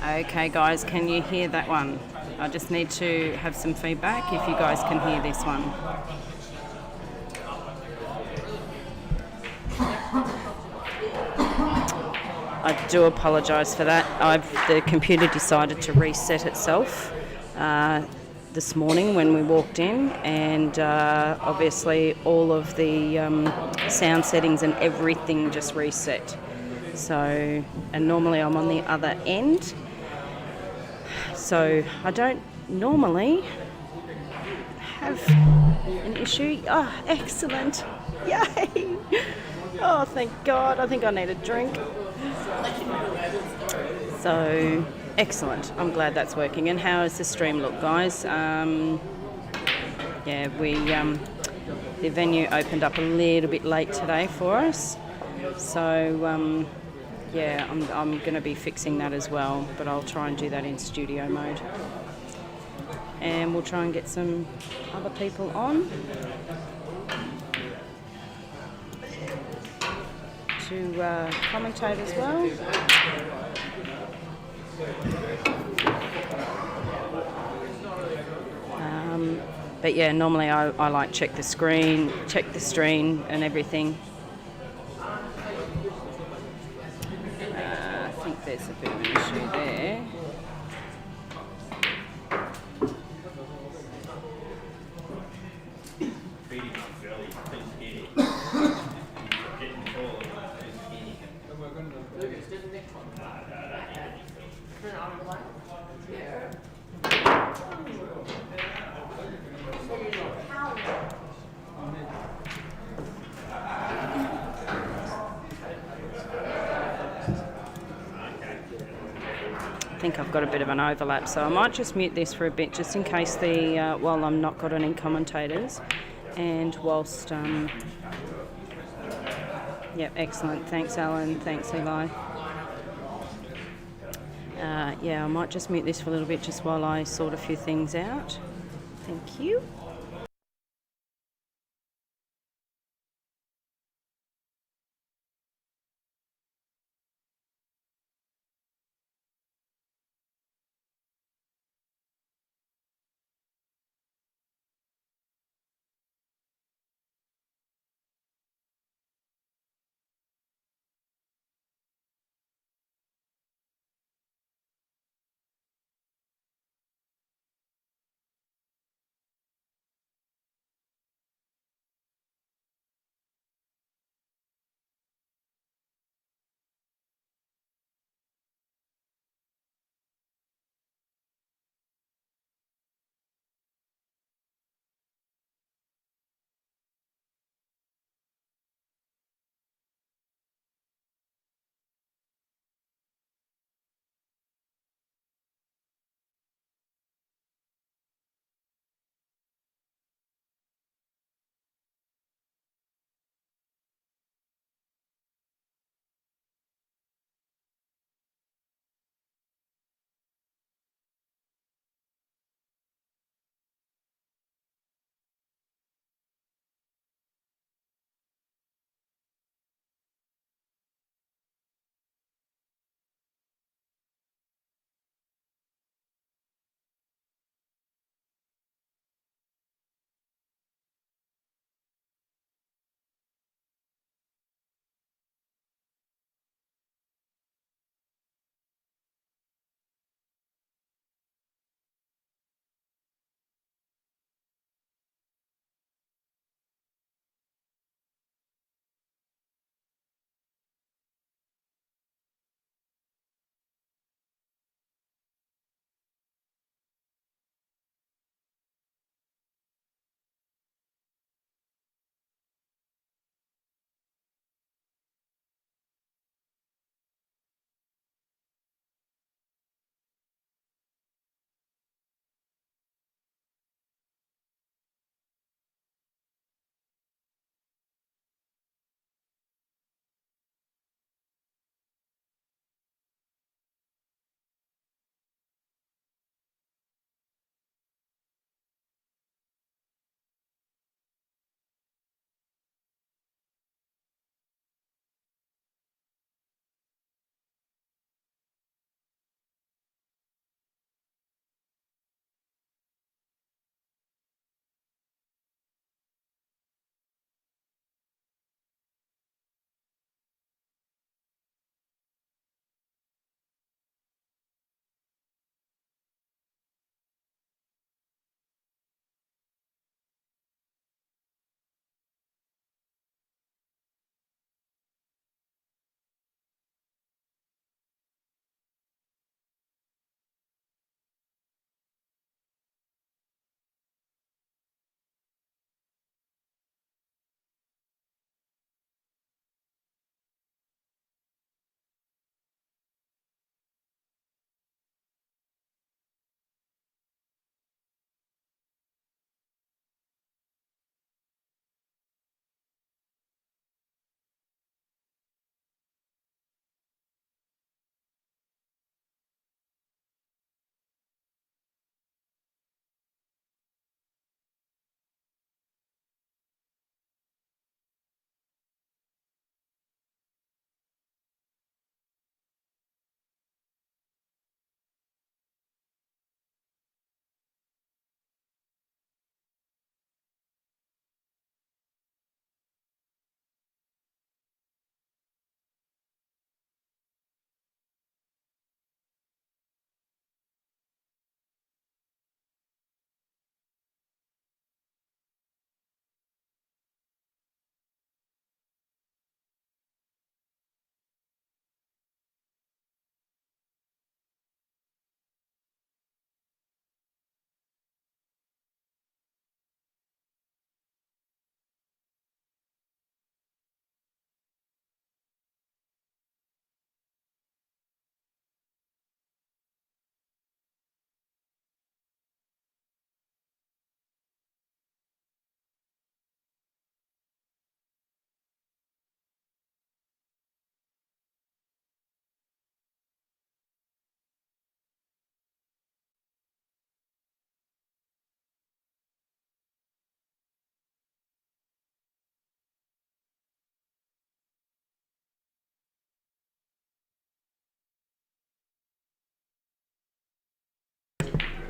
Okay, guys, can you hear that one? I just need to have some feedback if you guys can hear this one. I do apologise for that. The computer decided to reset itself this morning when we walked in, and obviously all of the sound settings and everything just reset. So, and normally I'm on the other end, so I don't normally have an issue. Oh, excellent. Yay! Oh, thank God. I think I need a drink. So, excellent. I'm glad that's working. And how does the stream look, guys? The venue opened up a little bit late today for us. So, I'm going to be fixing that as well, but I'll try and do that in studio mode. And we'll try and get some other people on to commentate as well. But yeah, normally I like check the stream and everything. I think there's a bit of an issue there. I think I've got a bit of an overlap, so I might just mute this for a bit, just in case while I'm not got any commentators, and whilst yep, excellent. Thanks, Alan. Thanks, Eli. I might just mute this for a little bit, just while I sort a few things out. Thank you.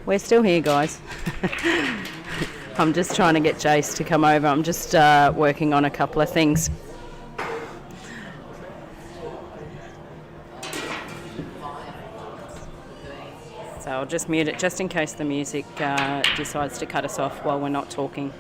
We're still here, guys. I'm just trying to get Jace to come over. I'm just working on a couple of things. So I'll just mute it just in case the music decides to cut us off while we're not talking.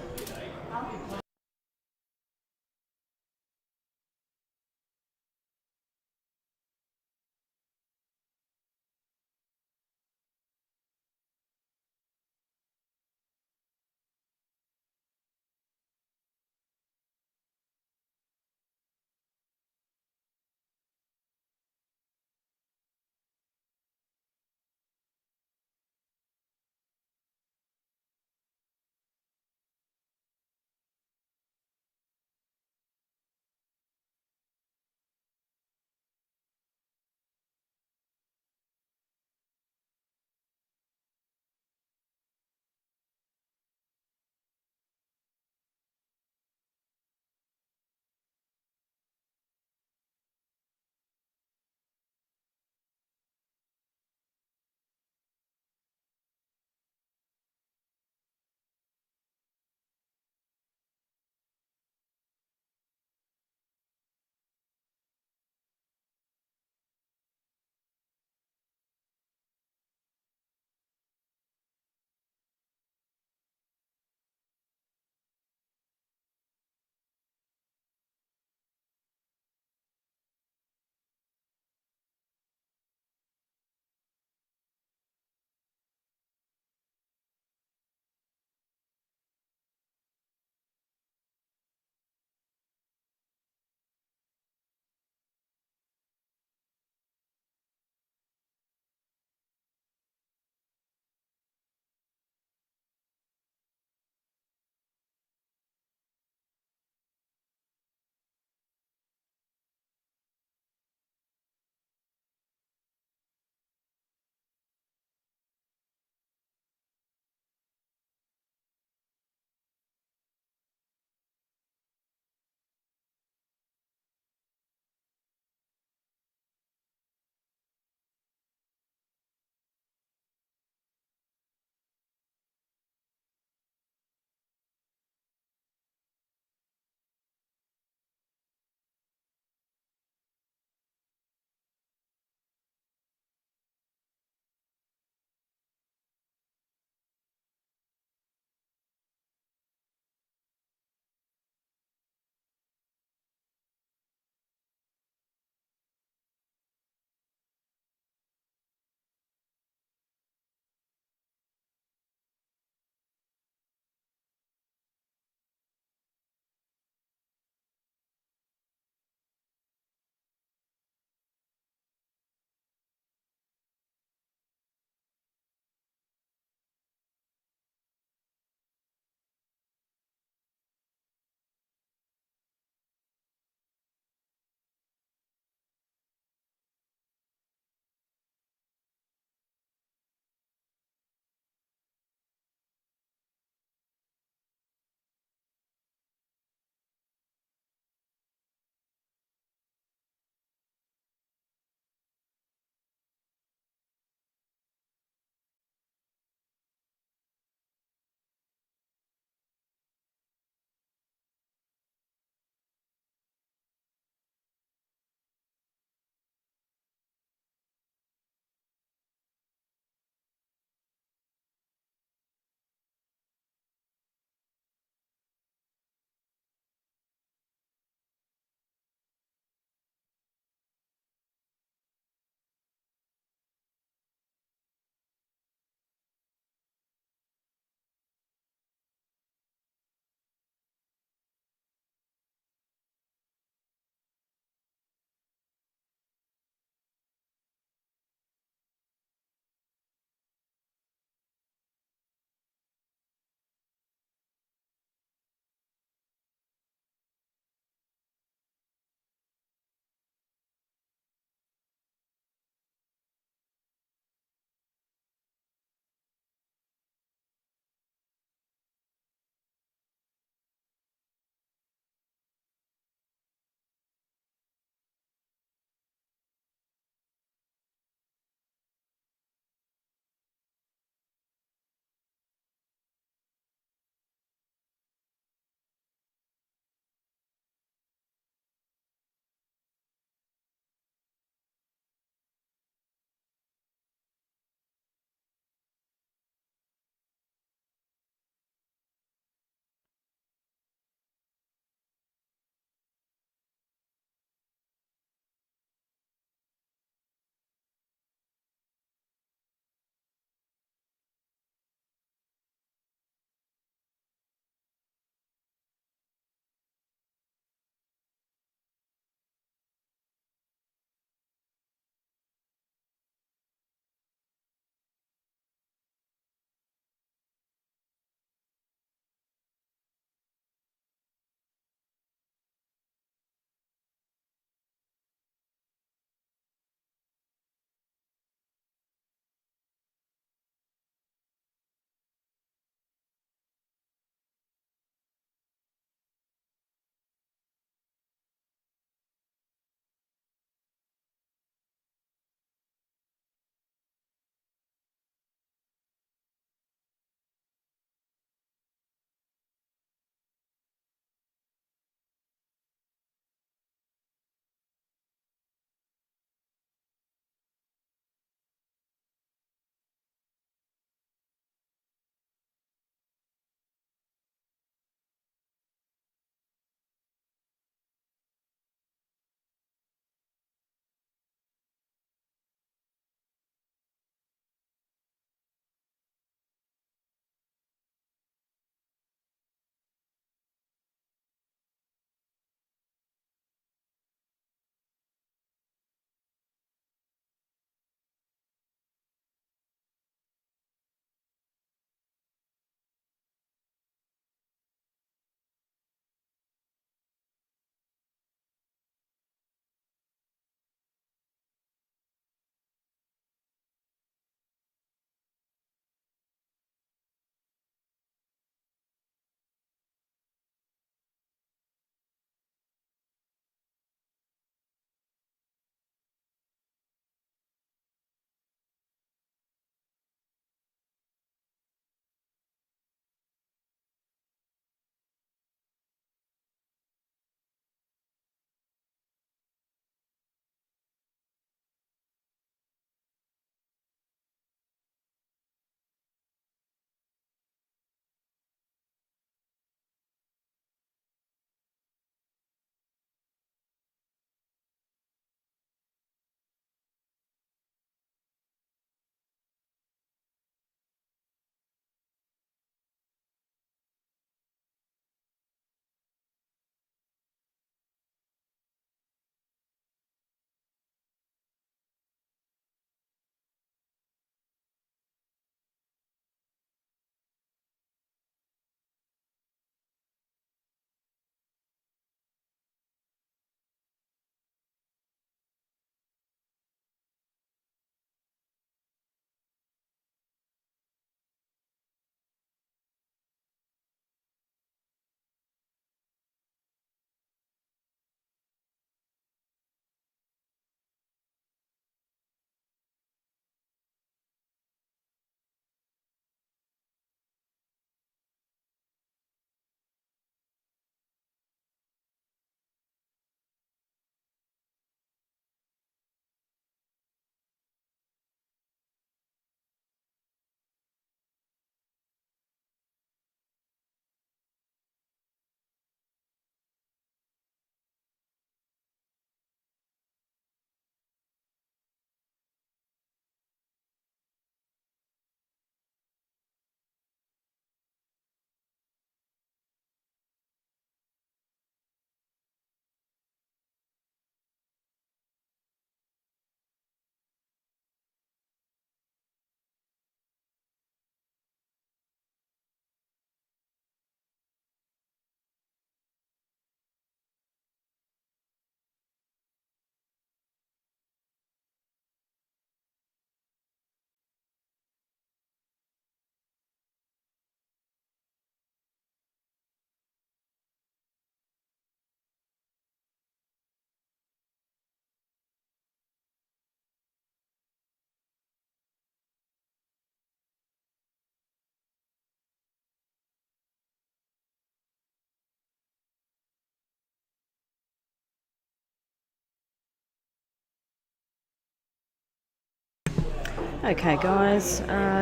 Okay guys,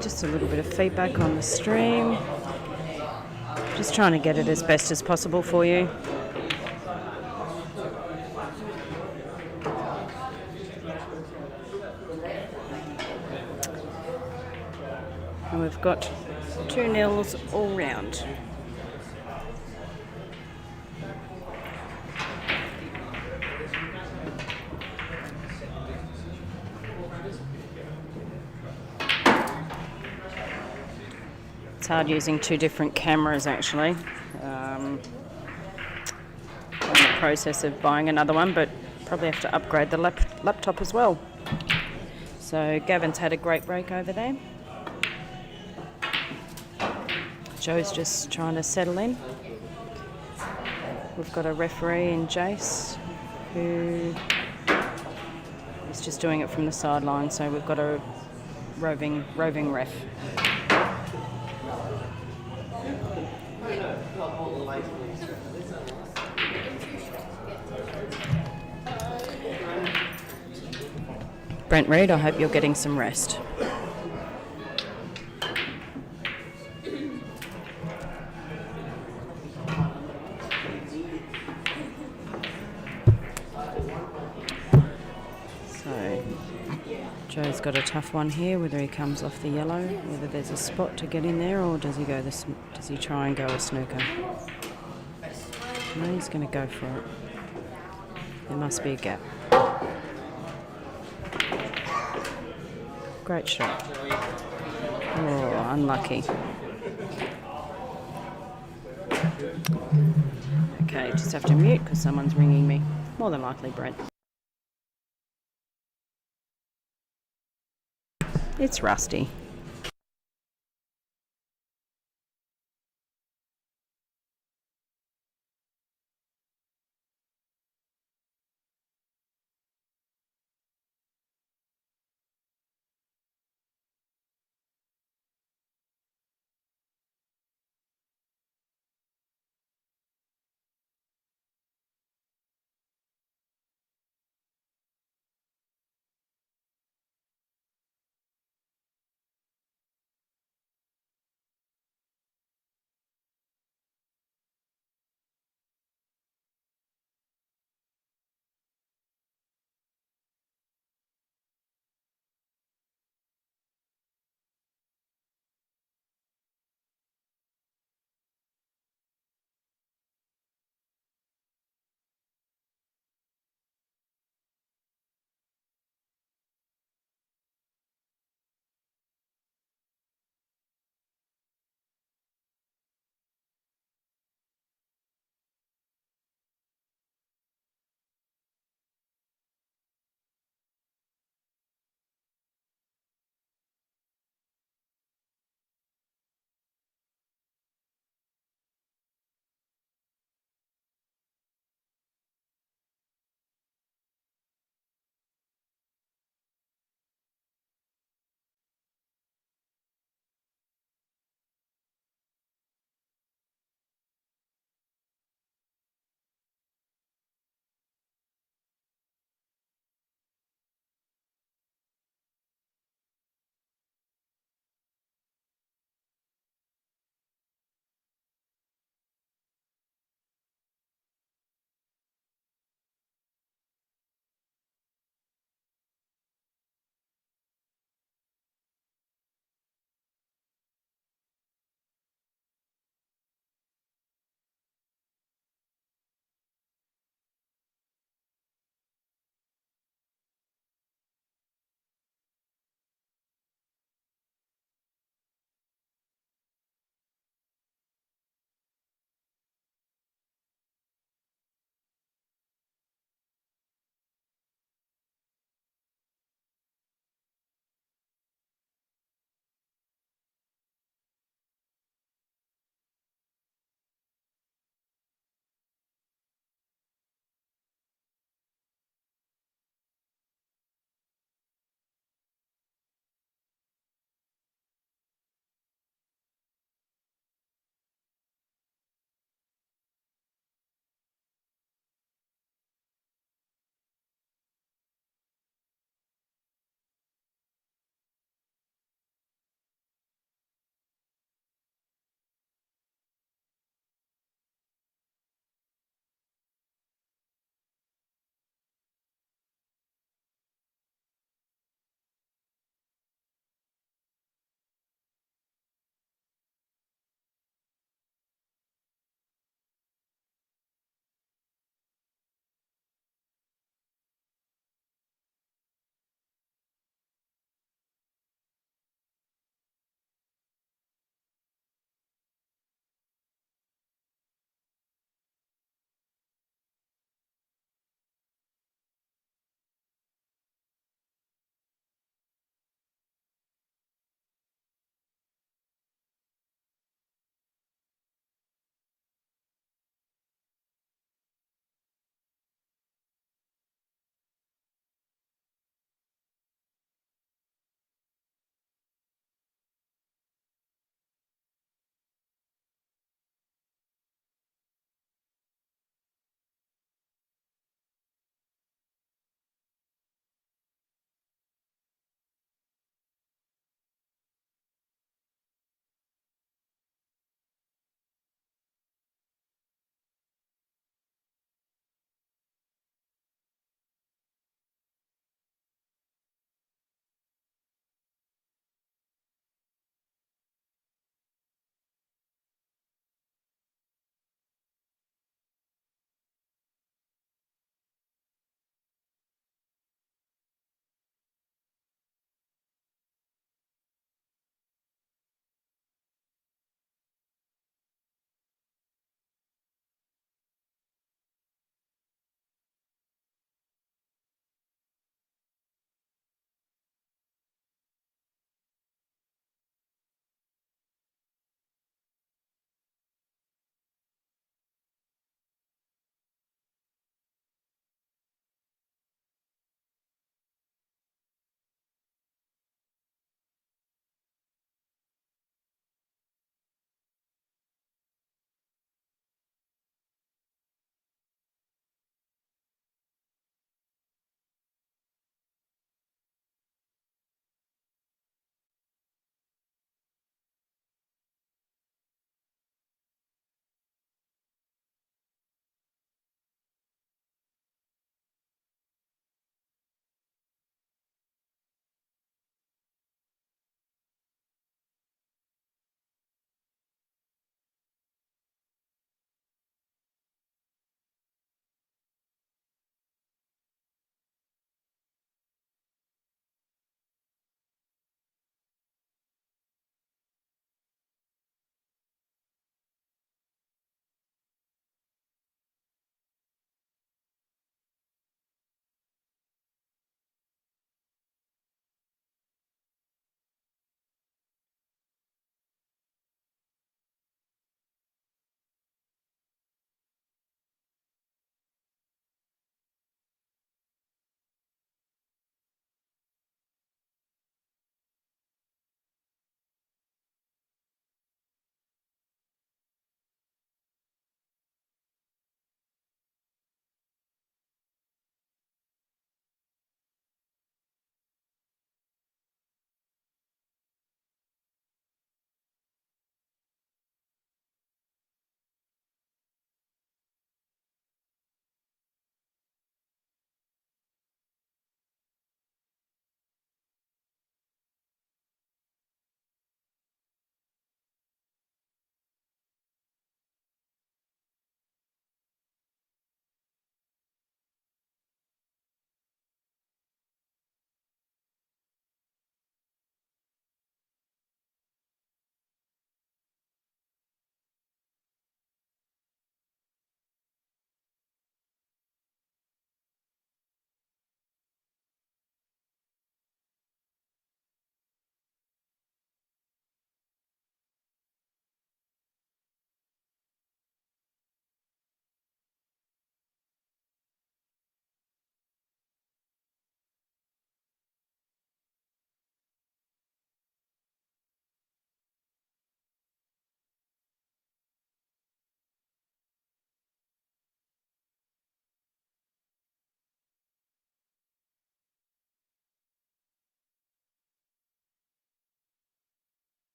just a little bit of feedback on the stream. Just trying to get it as best as possible for you. And we've got 2-0 all round. It's hard using two different cameras actually. I'm in the process of buying another one, but probably have to upgrade the laptop as well. So Gavin's had a great break over there. Joe's just trying to settle in. We've got a referee in Jace who is just doing it from the sideline, so we've got a roving ref. Brent Reid, I hope you're getting some rest. So, Joe's got a tough one here, whether he comes off the yellow, whether there's a spot to get in there, or does he try and go a snooker? No, he's going to go for it. There must be a gap. Great shot. Oh, unlucky. Okay, just have to mute because someone's ringing me. More than likely, Brent. It's Rusty.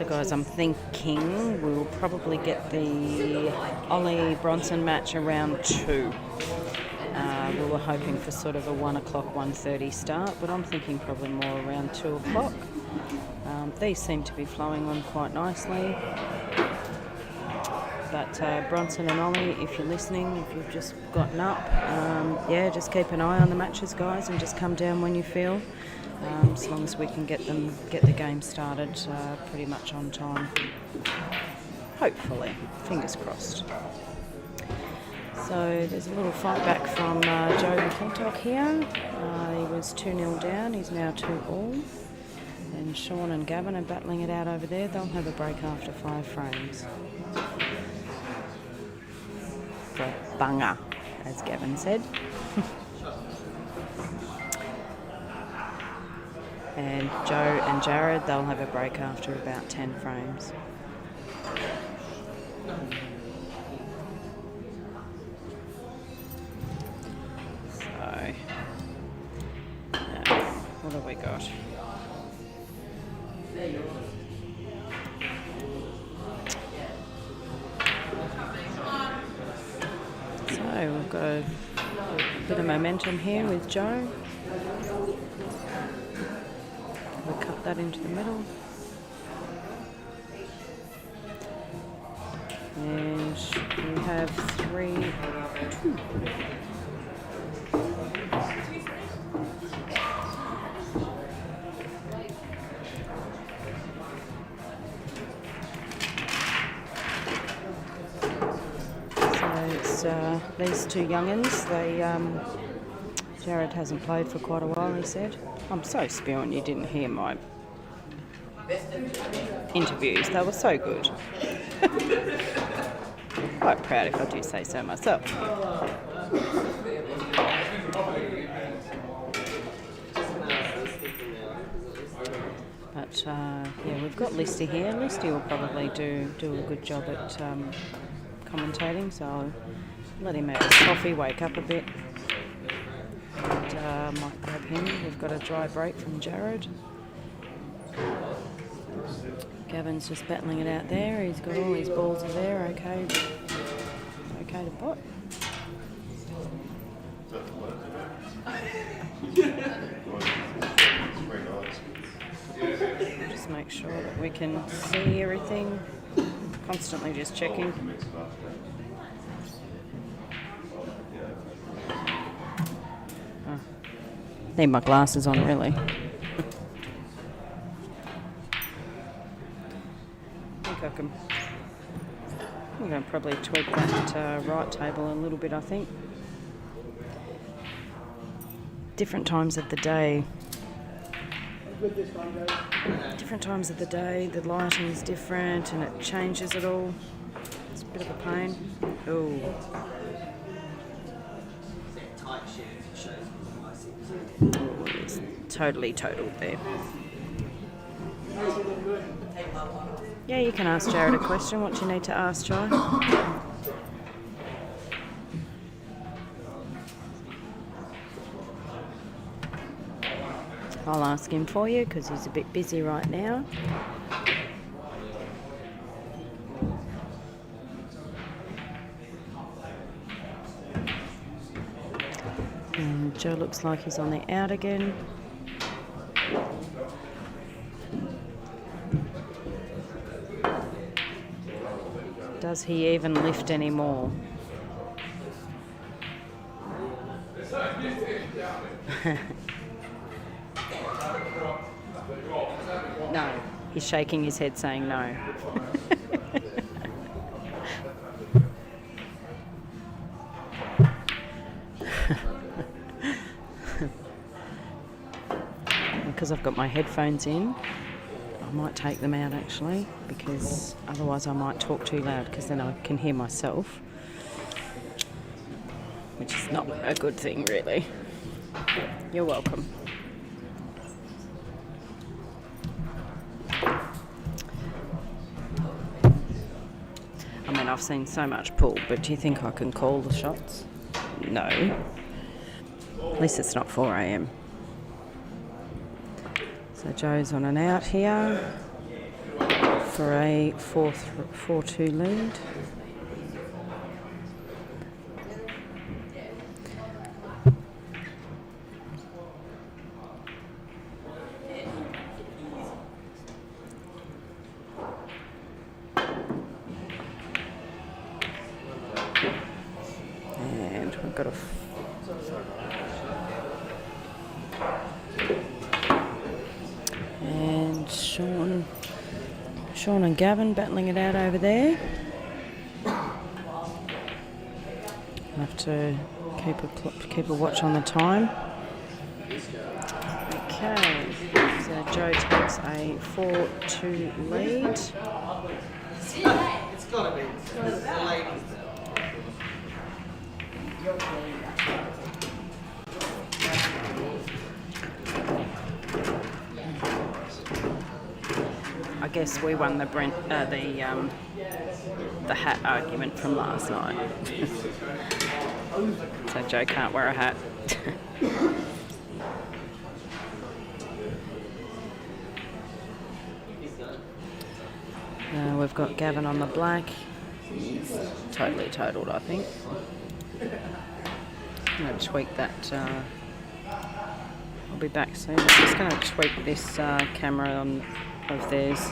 So guys, I'm thinking we'll probably get the Ollie Bronson match around 2. We were hoping for sort of a 1 o'clock, 1:30 start, but I'm thinking probably more around 2 o'clock. These seem to be flowing on quite nicely. But Bronson and Ollie, if you're listening, if you've just gotten up, just keep an eye on the matches, guys, and just come down when you feel. As long as we can get the game started pretty much on time. Hopefully, fingers crossed. So there's a little fight back from Joe McLintock here. He was 2-0 down, he's now 2-all. And Sean and Gavin are battling it out over there. They'll have a break after 5 frames. For bunga, as Gavin said. And Joe and Jared, they'll have a break after about 10 frames. So, what have we got? So we've got a bit of momentum here with Joe. We'll cut that into the middle. And we have 3-2. These two young'uns, Jared hasn't played for quite a while, he said. I'm so spewing you didn't hear my interviews. They were so good. Quite proud if I do say so myself. But we've got Listy here. Listy will probably do a good job at commentating, so I'll let him have his coffee, wake up a bit. And might grab him. We've got a dry break from Jared. Gavin's just battling it out there. He's got all his balls are there, okay to pot. Just make sure that we can see everything. Constantly just checking. Need my glasses on, really. I'm going to probably tweak that right table a little bit, I think. Different times of the day. Different times of the day, the lighting is different and it changes it all. It's a bit of a pain. Oh. It's totally totaled there. Yeah, you can ask Jared a question. What do you need to ask, Joe? I'll ask him for you because he's a bit busy right now. And Joe looks like he's on the out again. Does he even lift anymore? No, he's shaking his head saying no. Because I've got my headphones in, I might take them out actually, because otherwise I might talk too loud because then I can hear myself, which is not a good thing really. You're welcome. I mean, I've seen so much pool, but do you think I can call the shots? No. At least it's not 4 a.m. So Joe's on and out here. for a 4-2 lead. And we've got a and Sean and Gavin battling it out over there. Have to keep a watch on the time. Okay, so Joe takes a 4-2 lead. It's got to be. The ladies. I guess we won the hat argument from last night. So Joe can't wear a hat. We've got Gavin on the black. He's totally totaled, I think. I'm going to tweak that. I'll be back soon. I'm just going to tweak this camera of theirs.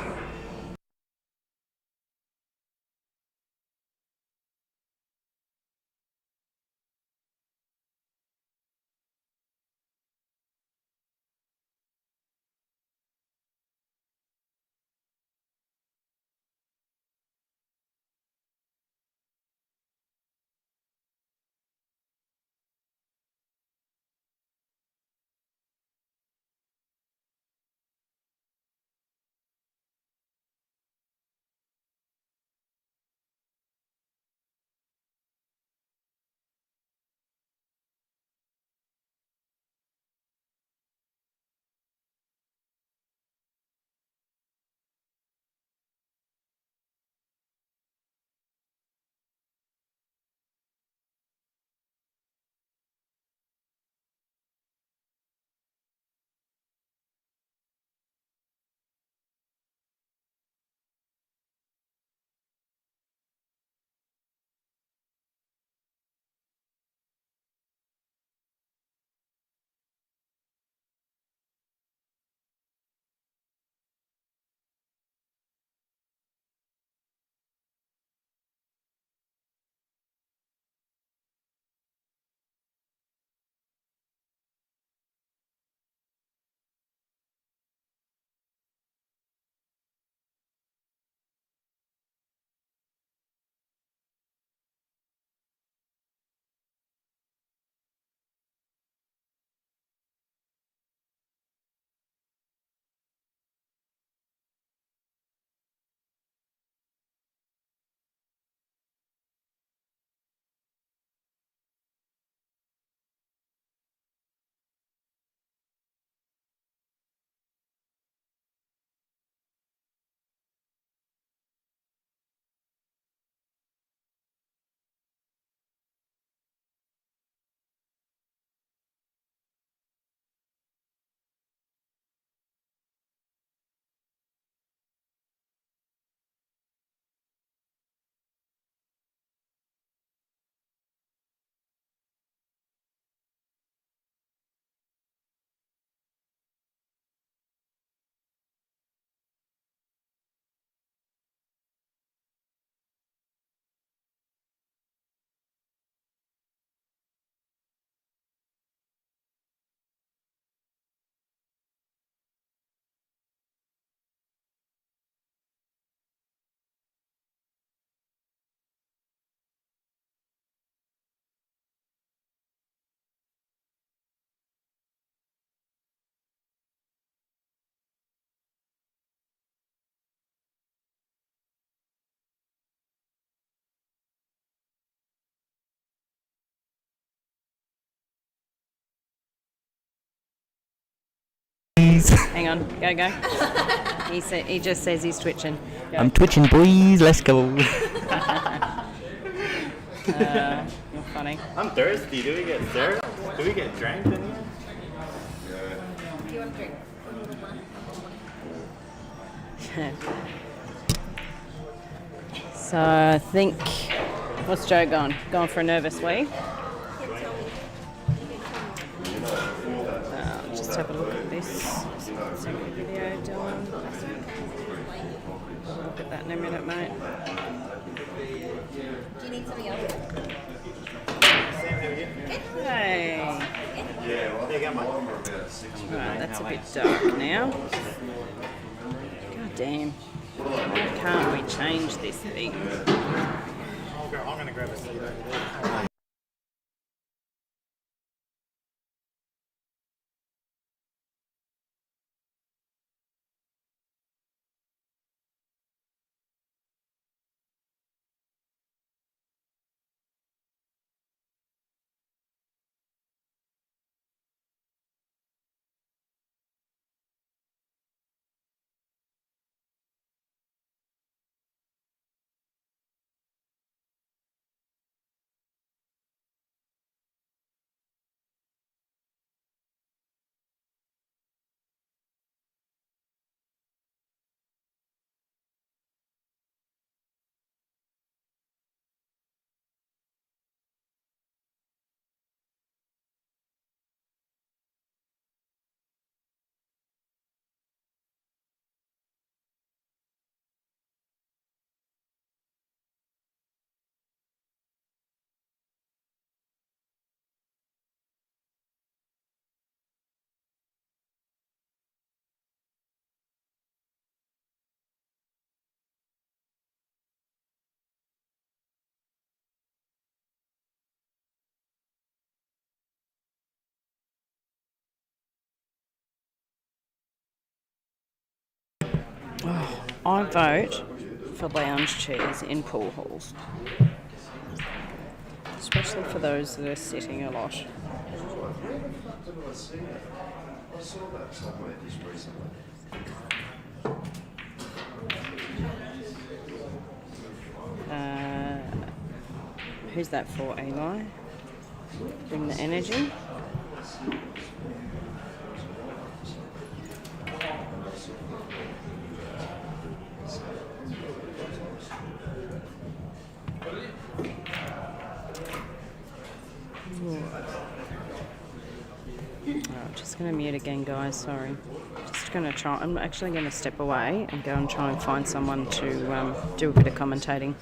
Hang on, go. He just says he's twitching. Go. I'm twitching, boys. Let's go. You're funny. I'm thirsty. Do we get served? Do we get drank in here? Do you want a drink? So I think, what's Joe going? Going for a nervous wee? Just have a look at this. See the video, Dylan. Have a look at that in a minute, mate. Do you need something else? Hey. Yeah, well, there you go, mate. Right, that's a bit dark now. God damn. Why can't we change this thing? I'm going to grab a seat over there. I vote for lounge chairs in pool halls. Especially for those that are sitting a lot. I saw that somewhere just recently. Who's that for, Eli? Bring the energy. Oh, just going to mute again, guys. Sorry. Just going to try. I'm actually going to step away and go and try and find someone to do a bit of commentating.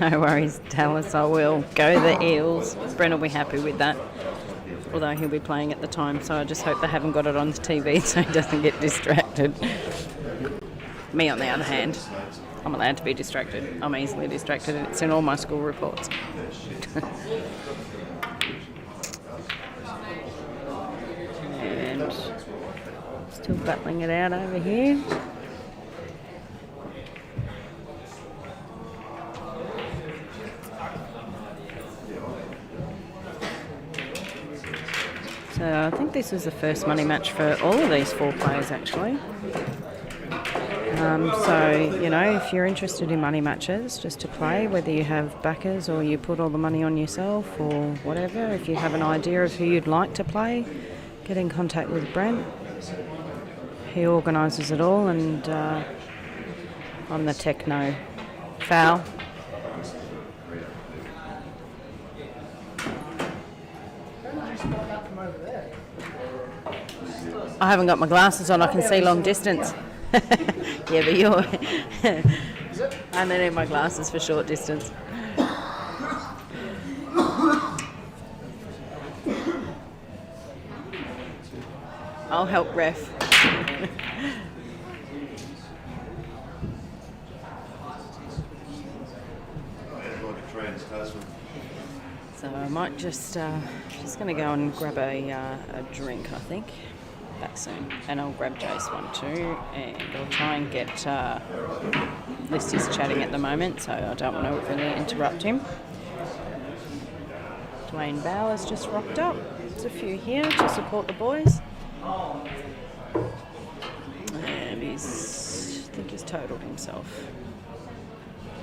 No worries, Dallas, I will. Go the Eels. Brent will be happy with that. Although he'll be playing at the time, so I just hope they haven't got it on the TV so he doesn't get distracted. Me, on the other hand, I'm allowed to be distracted. I'm easily distracted. It's in all my school reports. And still battling it out over here. So I think this was the first money match for all of these 4 players, actually. So, you know, if you're interested in money matches, just to play, whether you have backers or you put all the money on yourself or whatever, if you have an idea of who you'd like to play, get in contact with Brent. He organises it all, and I'm the techno. Foul. I haven't got my glasses on, I can see long distance. Yeah, but you're... I only need my glasses for short distance. I'll help ref. So I might just going to go and grab a drink, I think, back soon, and I'll grab Jace one too, and I'll try and get List is chatting at the moment, so I don't want to really interrupt him. Dwayne Bowers just rocked up. There's a few here to support the boys, and I think he's totaled himself.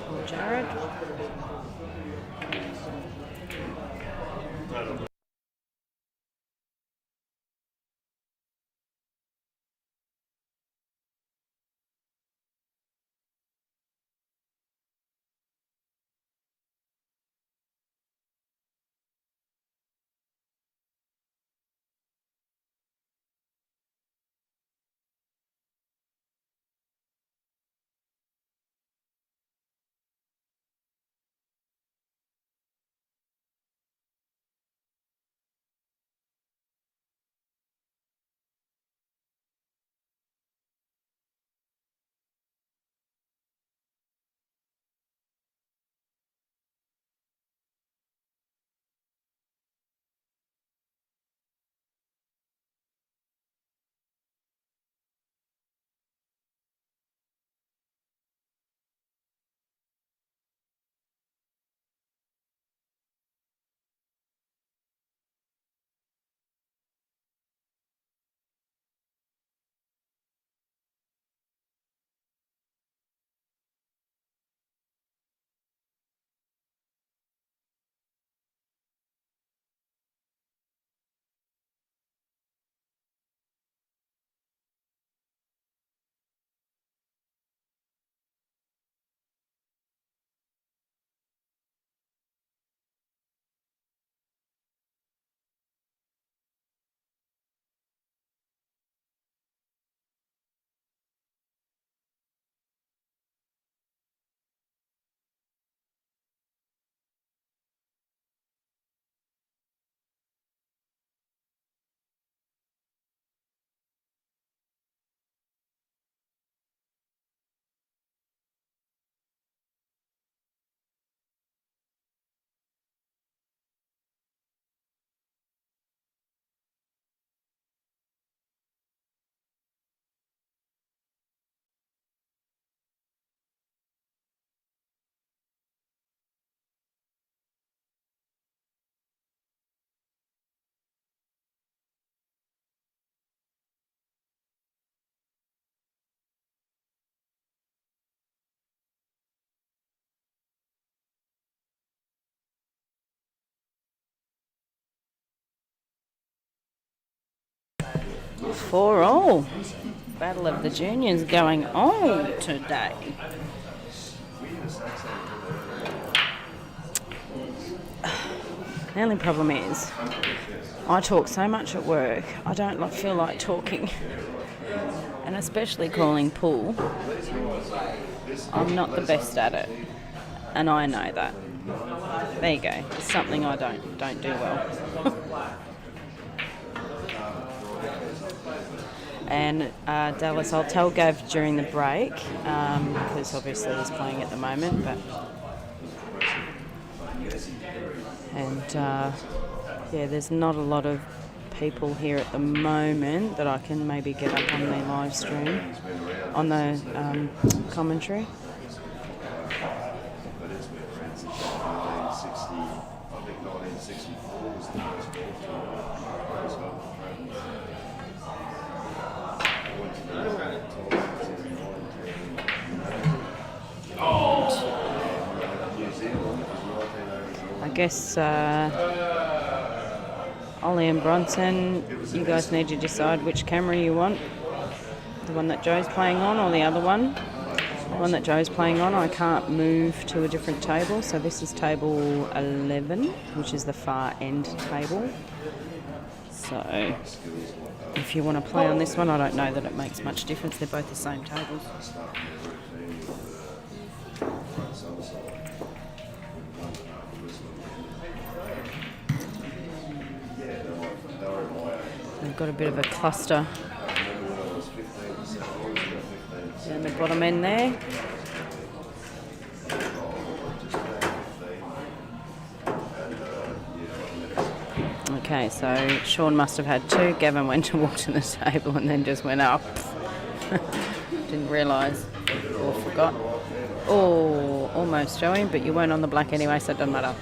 Poor Jared. For all. Battle of the Juniors going on today. The only problem is I talk so much at work, I don't feel like talking. And especially calling pool, I'm not the best at it. and I know that. There you go. It's something I don't do well. And Dallas, I'll tell Gav during the break, because obviously he's playing at the moment. Yeah, there's not a lot of people here at the moment that I can maybe get up on their live stream, on the commentary. But it's been around since 1960. I think 1964 was the first ball tour. I went to the New Zealand. I guess Ollie and Bronson, you guys need to decide which camera you want. The one that Joe's playing on or the other one? The one that Joe's playing on, I can't move to a different table, so this is table 11, which is the far end table. So if you want to play on this one, I don't know that it makes much difference. They're both the same tables. They've got a bit of a cluster down the bottom end there. Okay, so Sean must have had two. Gavin went to walk to the table and then just went up. Didn't realise or forgot. Oh, almost Joey, but you weren't on the black anyway, so it doesn't matter.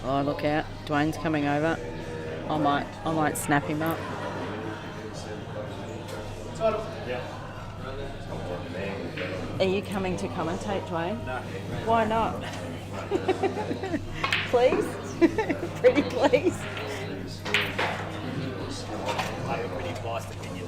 Oh, look out. Dwayne's coming over. I might snap him up. Are you coming to commentate, Dwayne? No. Why not? Please? Pretty please? I have a pretty biased opinion.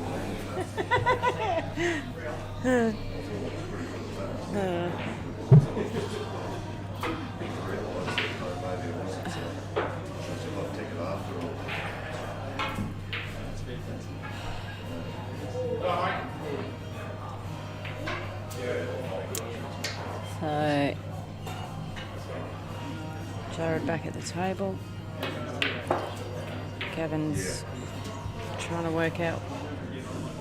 So, Jared back at the table. Gavin's trying to work out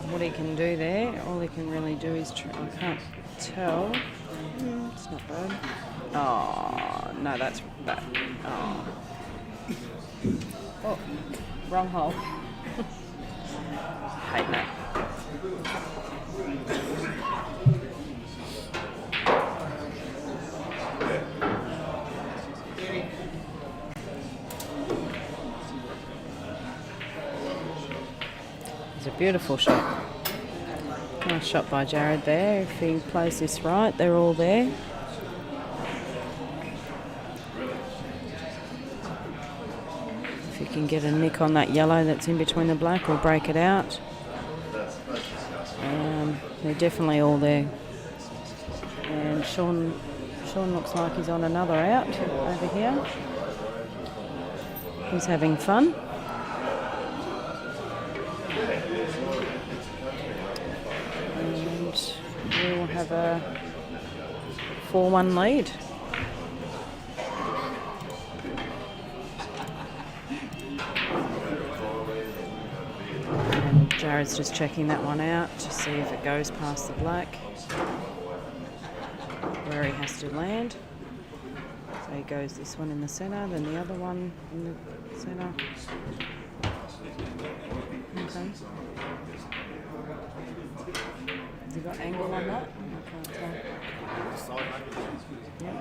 what he can do there. All he can really do is I can't tell. It's not bad. Oh, no, that's that. Oh. Oh, wrong hole. Hate that. It's a beautiful shot. Nice shot by Jared there. If he plays this right, they're all there. If you can get a nick on that yellow that's in between the black or break it out. They're definitely all there. And Sean looks like he's on another out over here. He's having fun. And we'll have a 4-1 lead. And Jared's just checking that one out to see if it goes past the black, where he has to land. So he goes this one in the centre, then the other one in the centre. Okay. Has he got angle on that? I can't tell. Yeah.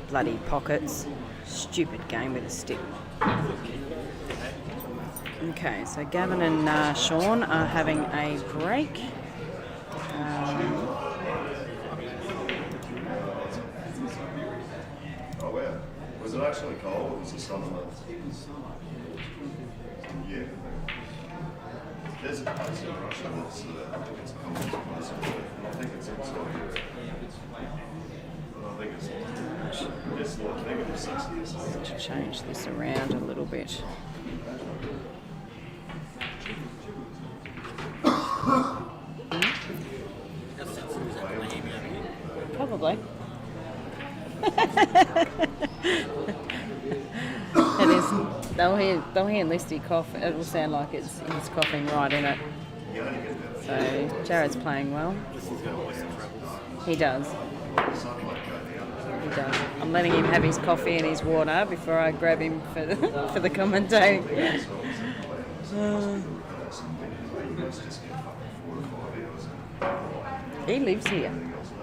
Bloody pockets. Stupid game with a stick. Okay, so Gavin and Sean are having a break. Oh wow. Was it actually cold or was the sun on Yeah. There's a place in Russia that's I think it's a common place. I think it's inside here. I think it's like negative 60 or something. To change this around a little bit. Probably. It is. They'll hear Listy cough. It will sound like he's coughing right in it. So Jared's playing well. He does. He does. I'm letting him have his coffee and his water before I grab him for the commentating. He lives here,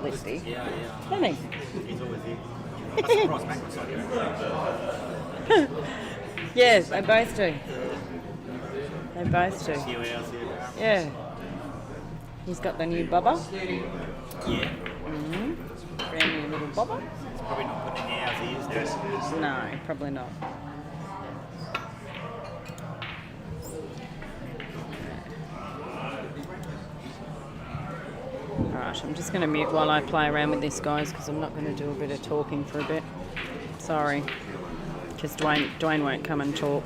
Listy. Yeah. Doesn't he? He's always here. I'm surprised Mac was like that. Yes, they both do. They both do. Few hours here. Yeah. He's got the new bubba. Yeah. Brand new little bubba. He's probably not putting any hours he used to. Yes, it is. No, probably not. Alright, I'm just going to mute while I play around with this, guys, because I'm not going to do a bit of talking for a bit. Sorry. Because Dwayne won't come and talk.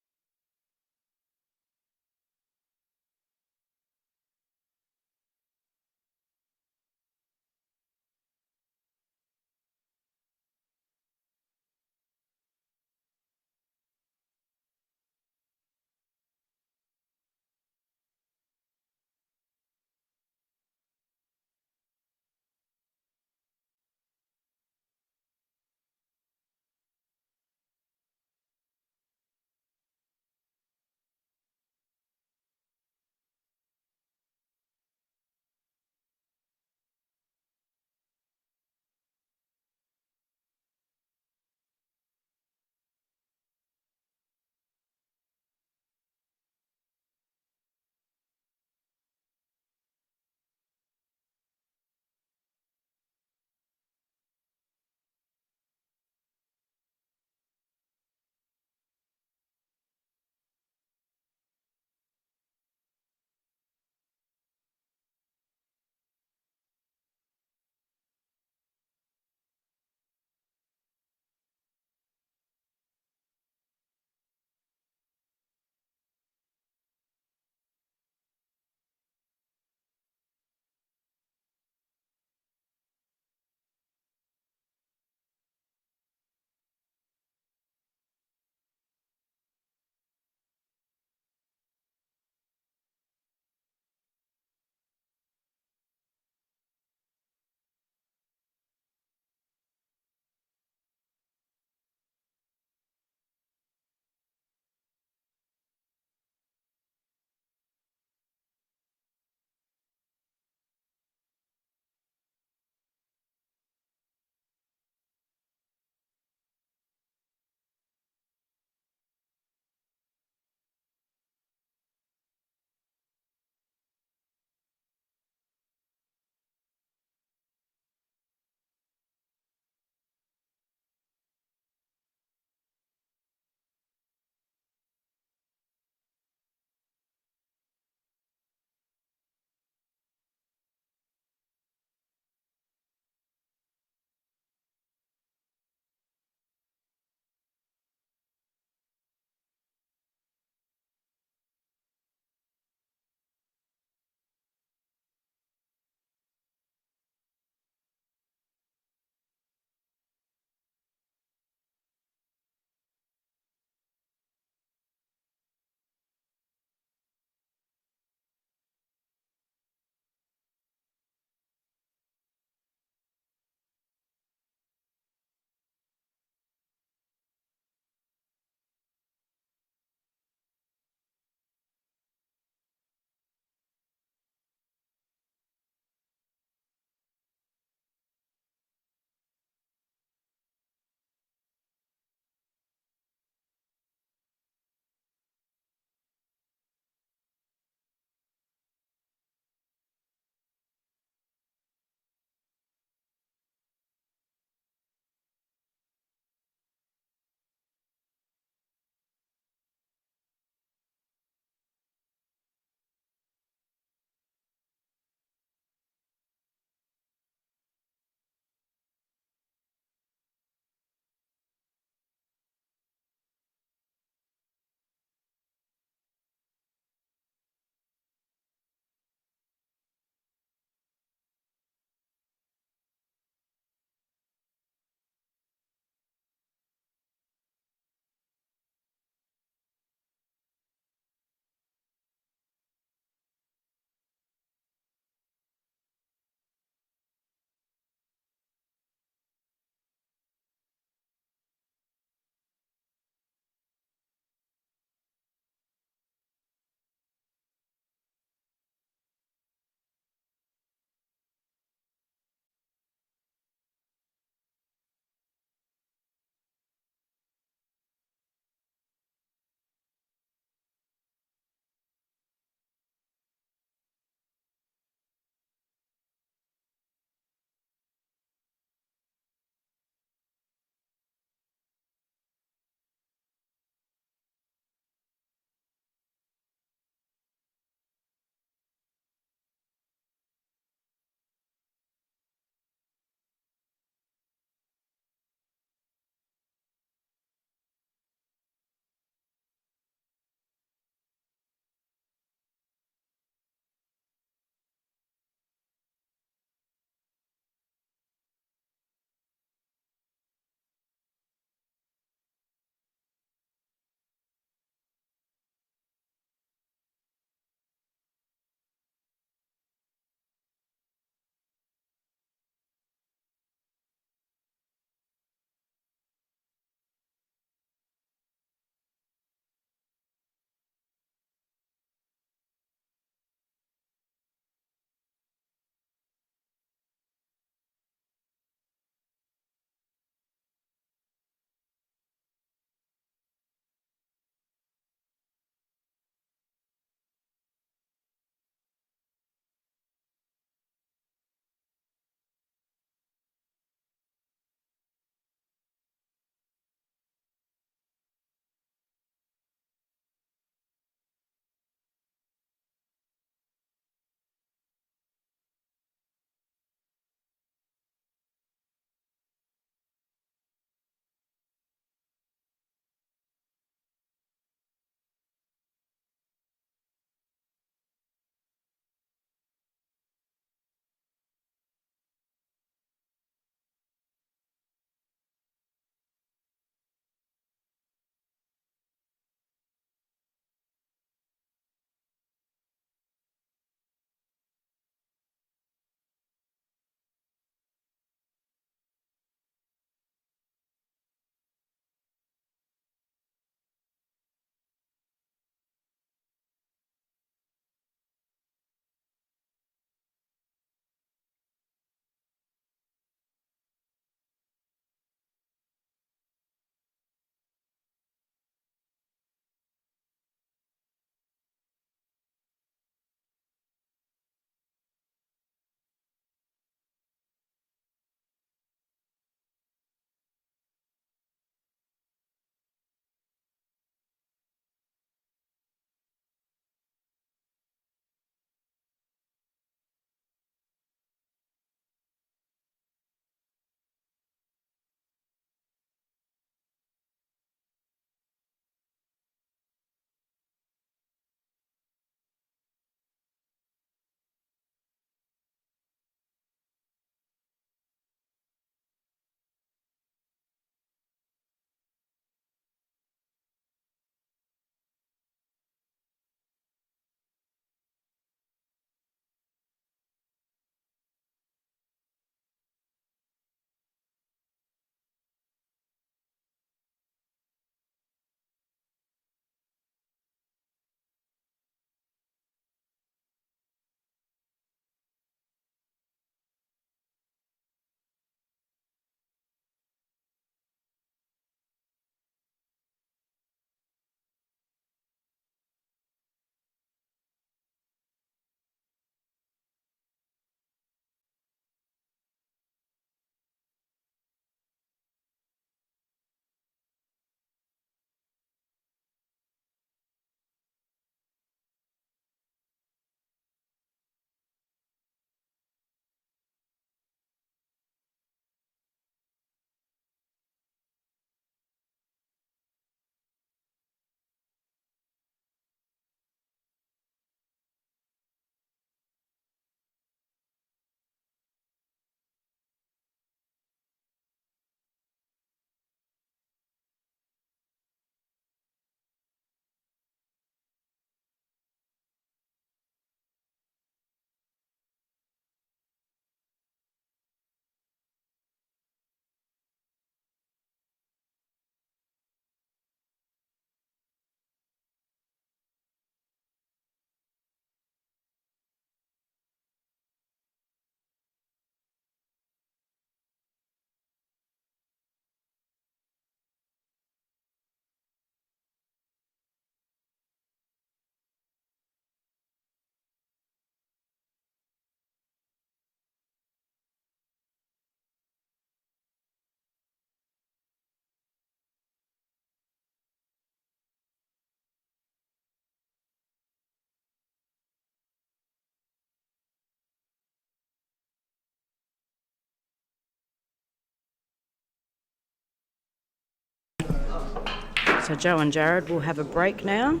So Joe and Jared will have a break now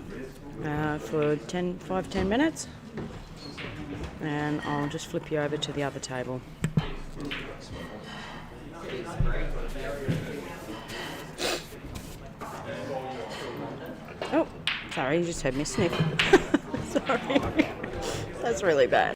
for 5-10 minutes, and I'll just flip you over to the other table. Oh, sorry, you just heard me sniff. Sorry. That's really bad.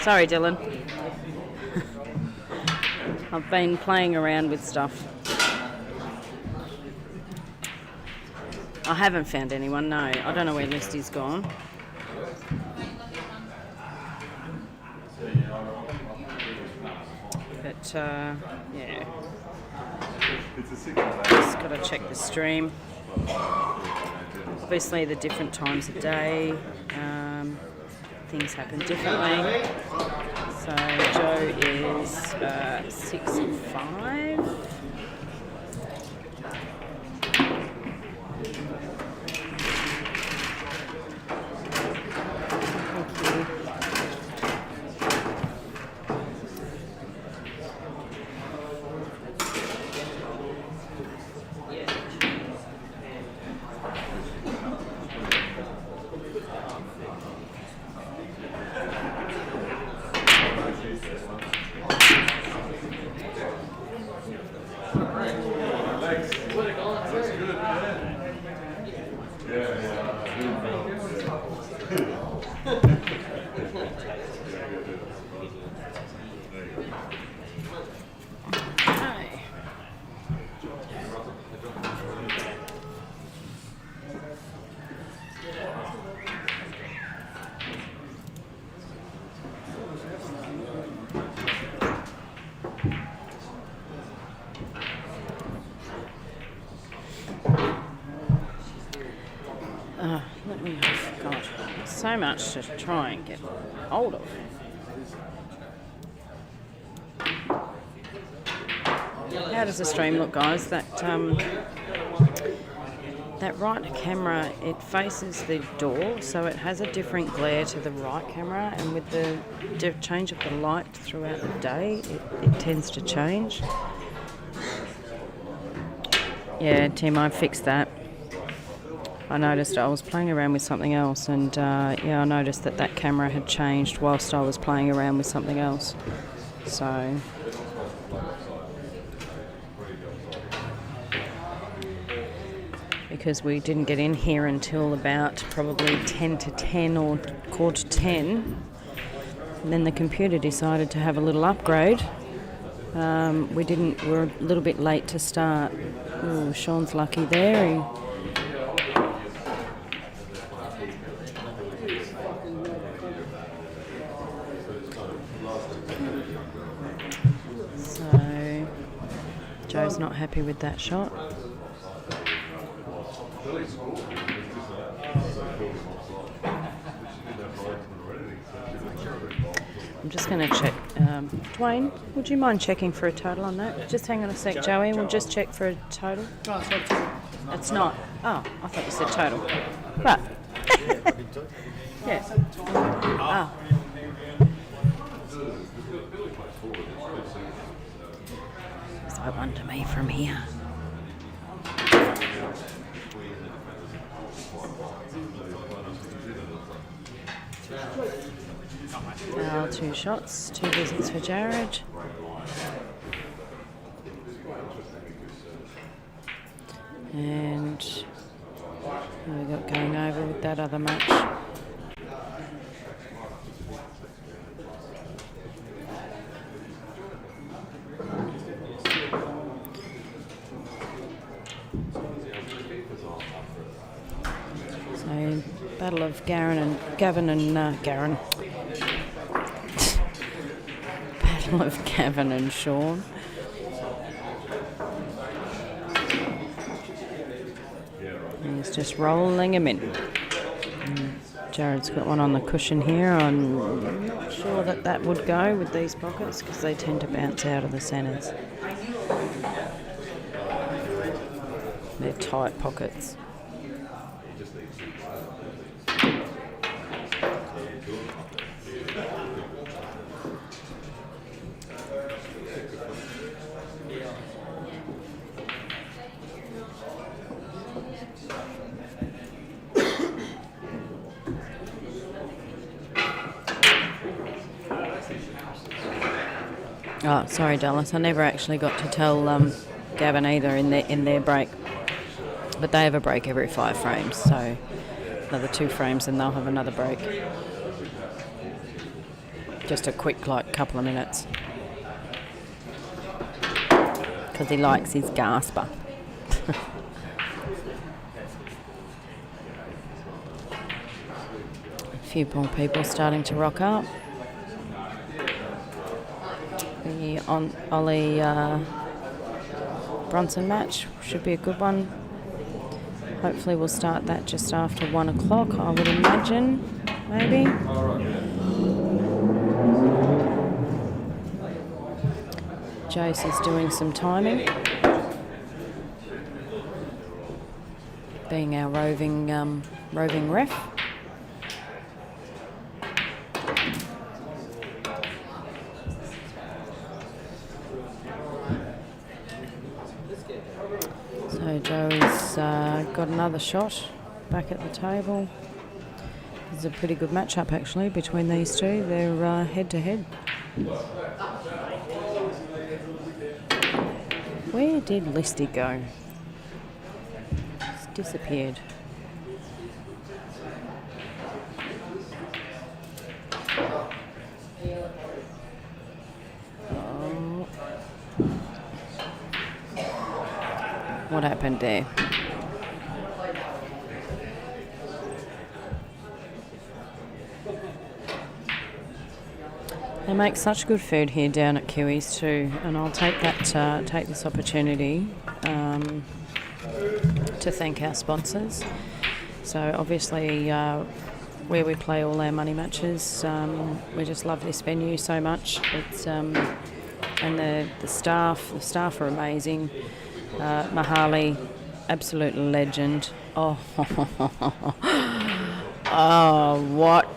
Sorry, Dylan. I've been playing around with stuff. I haven't found anyone, no. I don't know where Listy's gone. But, yeah. Just got to check the stream. Obviously, the different times of day, things happen differently. So Joe is 6 and 5. So much to try and get hold of. How does the stream look, guys? That right camera, it faces the door, so it has a different glare to the right camera, and with the change of the light throughout the day, it tends to change. Yeah, Tim, I fixed that. I noticed I was playing around with something else, and I noticed that camera had changed whilst I was playing around with something else. So because we didn't get in here until about probably 10 to 10 or quarter to 10, and then the computer decided to have a little upgrade. We're a little bit late to start. Oh, Sean's lucky there. Joe's not happy with that shot. I'm just going to check. Dwayne, would you mind checking for a total on that? Just hang on a sec, Joey. We'll just check for a total. Oh, it's not total. It's not. Oh, I thought you said total. Right. Yeah. Oh. So one to me from here. Now 2 shots, 2 visits for Jared. And what have we got going over with that other match? So, battle of Gavin and battle of Gavin and Sean. He's just rolling him in. Jared's got one on the cushion here. I'm not sure that would go with these pockets because they tend to bounce out of the centres. They're tight pockets. Oh, sorry, Dallas. I never actually got to tell Gavin either in their break. But they have a break every 5 frames, so another 2 frames and they'll have another break. Just a quick, couple of minutes. Because he likes his gasper. A few more people starting to rock up. The Ollie Bronson match should be a good one. Hopefully we'll start that just after 1 o'clock, I would imagine, maybe. Jace is doing some timing, being our roving ref. So Joey's got another shot back at the table. It's a pretty good matchup actually between these two. They're head to head. Where did Listy go? It's disappeared. Oh. What happened there? They make such good food here down at Kiwis too, and I'll take this opportunity to thank our sponsors. So obviously, where we play all our money matches, we just love this venue so much. It's and the staff are amazing. Mahali, absolute legend. Oh, oh, what?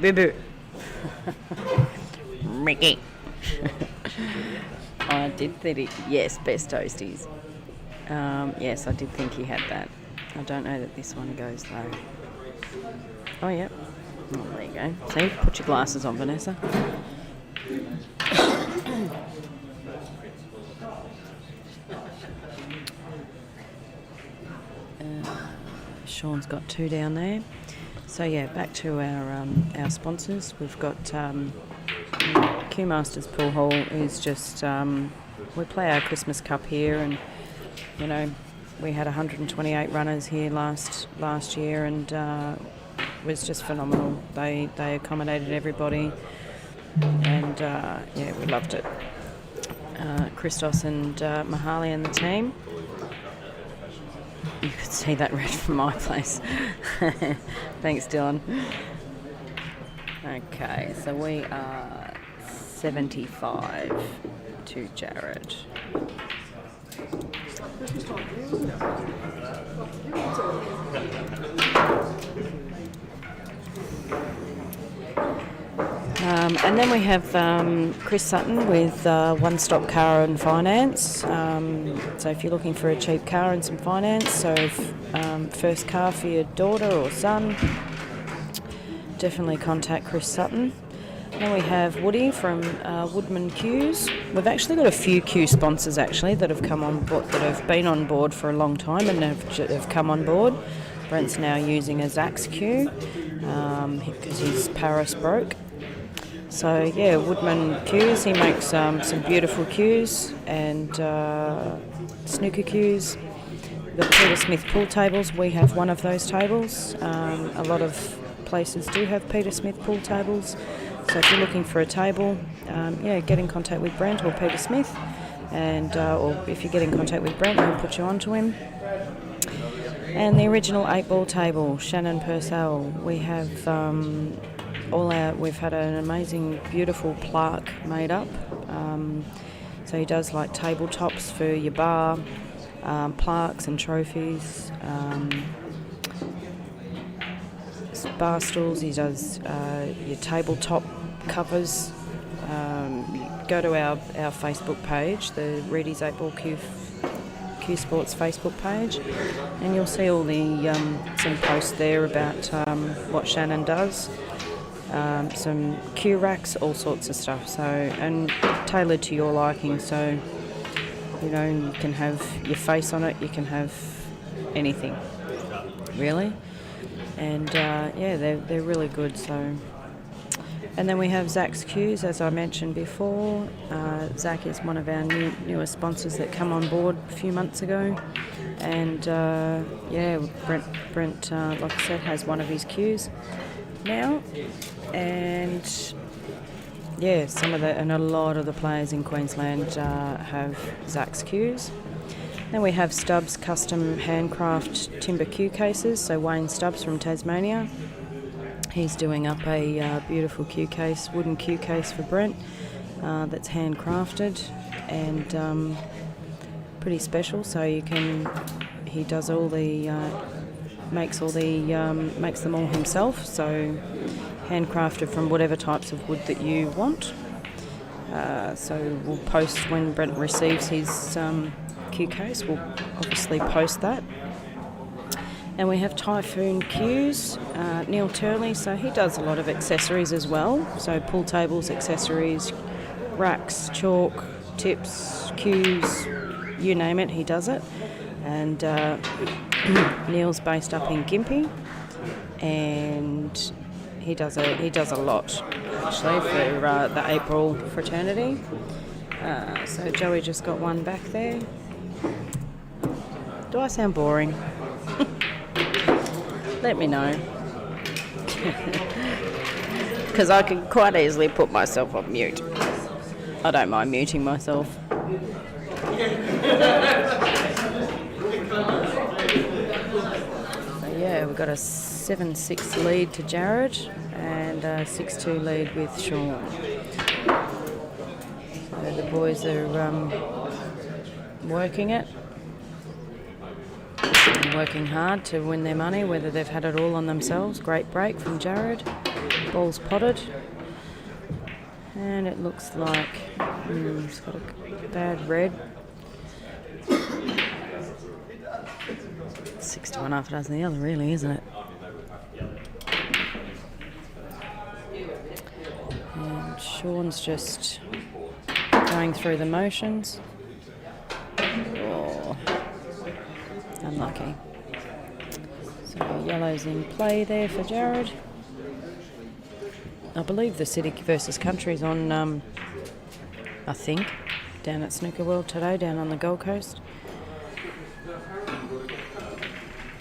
Boo-boo. Ricky. I did think it. Yes, best toasties. Yes, I did think he had that. I don't know that this one goes though. Oh, yep. Oh, there you go. See, put your glasses on, Vanessa. Sean's got 2 down there. So yeah, back to our sponsors. We've got Q Masters Pool Hall is just we play our Christmas Cup here, and you know we had 128 runners here last year, and it was just phenomenal. They accommodated everybody, and yeah, we loved it. Christos and Mahali and the team. You could see that red from my place. Thanks, Dylan. Okay, so we are 75 to Jared. And then we have Chris Sutton with One Stop Car and Finance. So if you're looking for a cheap car and some finance, so first car for your daughter or son, definitely contact Chris Sutton. Then we have Woody from Woodman Q's. We've actually got a few Q sponsors actually that have come on board, that have been on board for a long time and have come on board. Brent's now using a Zax Q because his Paris broke. So yeah, Woodman Q's, he makes some beautiful Q's and snooker Q's. We've got Peter Smith pool tables. We have one of those tables. A lot of places do have Peter Smith pool tables. So if you're looking for a table, yeah, get in contact with Brent or Peter Smith, and or if you get in contact with Brent, he'll put you onto him. And the original 8-ball table, Shannon Purcell. We have we've had an amazing, beautiful plaque made up. So he does like tabletops for your bar, plaques and trophies, bar stools. He does your tabletop covers. Go to our Facebook page, the Reedy's 8-Ball Q Sports Facebook page, and you'll see all the some posts there about what Shannon does. Some Q racks, all sorts of stuff. So, and tailored to your liking. So, you know, you can have your face on it. You can have anything, really. And yeah, they're really good. So And then we have Zach's Cues, as I mentioned before. Zach is one of our newer sponsors that come on board a few months ago. And Brent, like I said, has one of his cues now. And yeah, a lot of the players in Queensland have Zach's cues. Then we have Stubbs Custom Handcraft Timber Cue Cases. So Wayne Stubbs from Tasmania. He's doing up a beautiful cue case, wooden cue case for Brent that's handcrafted and pretty special. So he does all the makes them all himself. So handcrafted from whatever types of wood that you want. So we'll post when Brent receives his cue case. We'll obviously post that. And we have Typhoon Cues, Neil Turley, so he does a lot of accessories as well. So pool tables, accessories, racks, chalk, tips, cues, you name it, he does it. And Neil's based up in Gympie, and he does a lot actually for the April fraternity. So Joey just got one back there. Do I sound boring? Let me know. Because I can quite easily put myself on mute. I don't mind muting myself. So yeah, we've got a 7-6 lead to Jared and a 6-2 lead with Sean. So the boys are working it. Working hard to win their money, whether they've had it all on themselves. Great break from Jared. Ball's potted. And it looks like it's got a bad red. 6 to 1 half a dozen the other, really, isn't it? And Sean's just going through the motions. Oh. Unlucky. So yellow's in play there for Jared. I believe the City versus Country's on, I think, down at Snooker World today, down on the Gold Coast.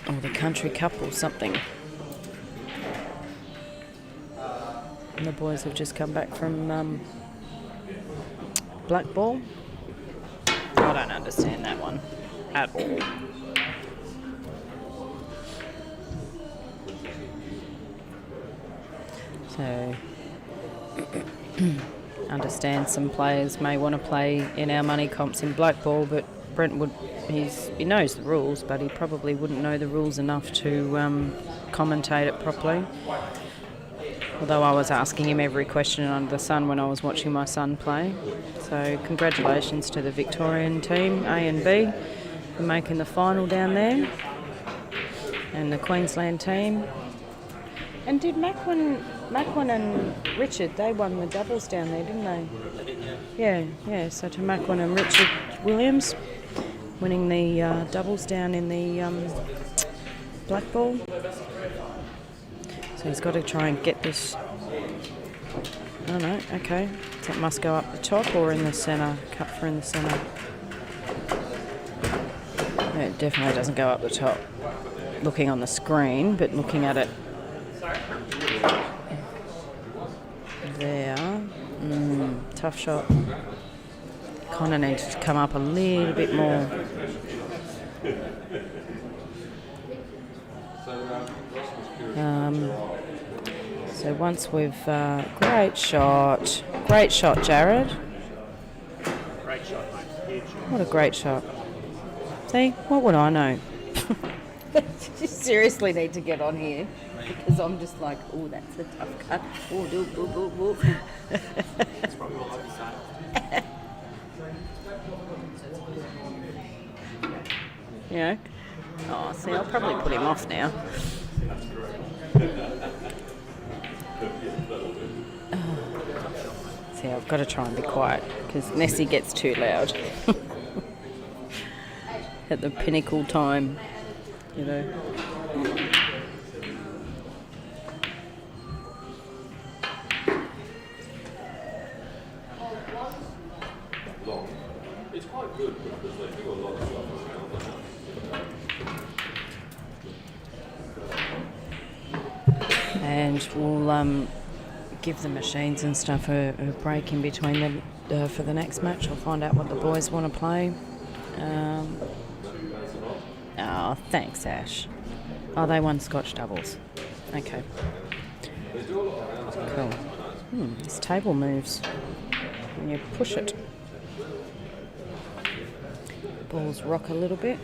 Or the Country Cup or something. And the boys have just come back from Black Ball. I don't understand that one at all. So, understand some players may want to play in our money comps in black ball, but Brent he knows the rules, but he probably wouldn't know the rules enough to commentate it properly. Although I was asking him every question under the sun when I was watching my son play. So congratulations to the Victorian team, A and B, for making the final down there, and the Queensland team. And did Macklin and Richard, they won the doubles down there, didn't they? Yeah. So to Macklin and Richard Williams, winning the doubles down in the black ball. So he's got to try and get this. Oh no, okay. So it must go up the top or in the centre, cut for in the centre. No, it definitely doesn't go up the top. Looking on the screen, but looking at it there. Tough shot. Kind of needs to come up a little bit more. So once we've great shot, Jared. Great shot, mate. Huge. What a great shot. See, what would I know? You seriously need to get on here, because I'm just like, oh, that's a tough cut. Oh, do. It's probably all over the side. You know? Oh, see, I'll probably put him off now. See, I've got to try and be quiet, because Nessie gets too loud at the pinnacle time, you know. And we'll give the machines and stuff a break in between them for the next match. I'll find out what the boys want to play. Oh, thanks, Ash. Oh, they won Scotch doubles. Okay. Cool. This table moves when you push it. Balls rock a little bit.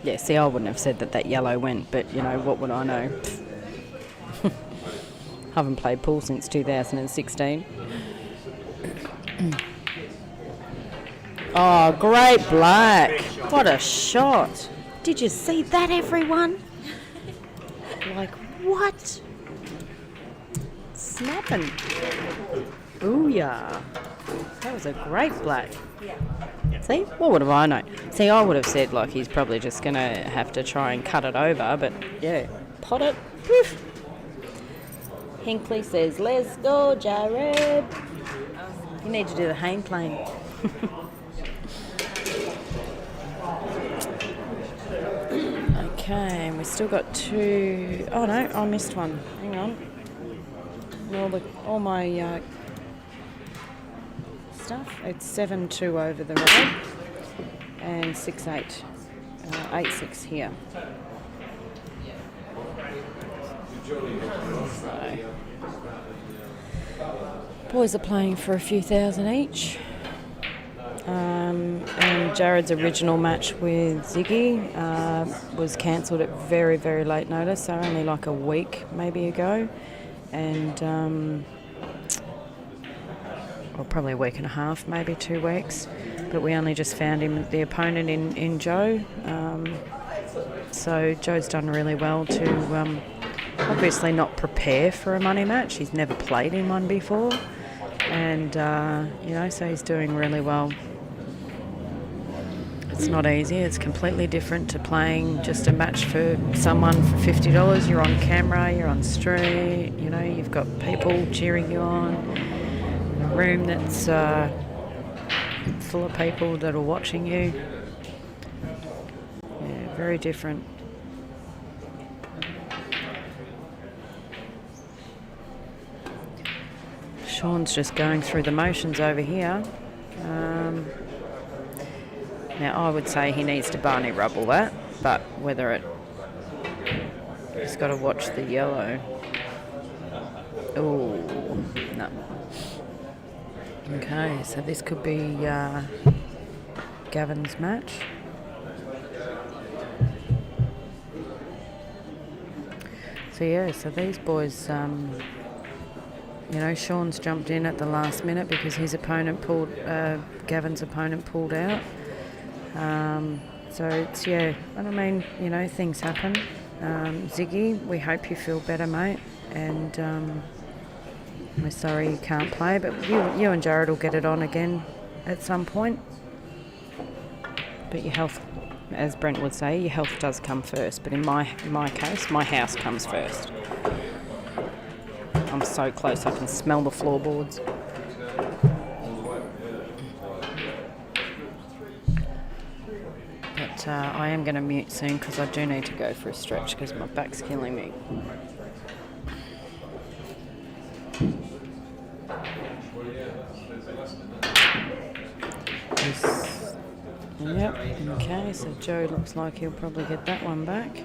Yeah, see, I wouldn't have said that yellow went, but, you know, what would I know? Haven't played pool since 2016. Oh, great black. What a shot. Did you see that, everyone? Like, what? Snapping. Ooh, yeah. That was a great black. See? What would have I known? See, I would have said, like, he's probably just going to have to try and cut it over, but, yeah, pot it. Poof. Hinkley says, let's go, Jared. You need to do the hang plane. Okay, and we've still got two. Oh, no, I missed one. Hang on. All my stuff. It's 7-2 over the road and 6-8. 8-6 here. So, boys are playing for a few thousand each. And Jared's original match with Ziggy was cancelled at very, very late notice, so only like a week maybe ago. And or probably a week and a half, maybe 2 weeks. But we only just found him, the opponent, in Joe. So Joe's done really well to obviously not prepare for a money match. He's never played in one before. And, you know, so he's doing really well. It's not easy. It's completely different to playing just a match for someone for $50. You're on camera, you're on street, you know, you've got people cheering you on. A room that's full of people that are watching you. Yeah, very different. Sean's just going through the motions over here. Now, I would say he needs to Barney rubble that, but whether it... He's got to watch the yellow. Oh, no. Okay, so this could be Gavin's match. So, yeah, so these boys... you know, Sean's jumped in at the last minute because his opponent pulled... Gavin's opponent pulled out. So it's, yeah, and I mean, you know, things happen. Ziggy, we hope you feel better, mate, and we're sorry you can't play, but you and Jared will get it on again at some point. But your health, as Brent would say, your health does come first, but in my case, my house comes first. I'm so close I can smell the floorboards. But I am going to mute soon because I do need to go for a stretch because my back's killing me. Yep, okay, so Joe looks like he'll probably get that one back.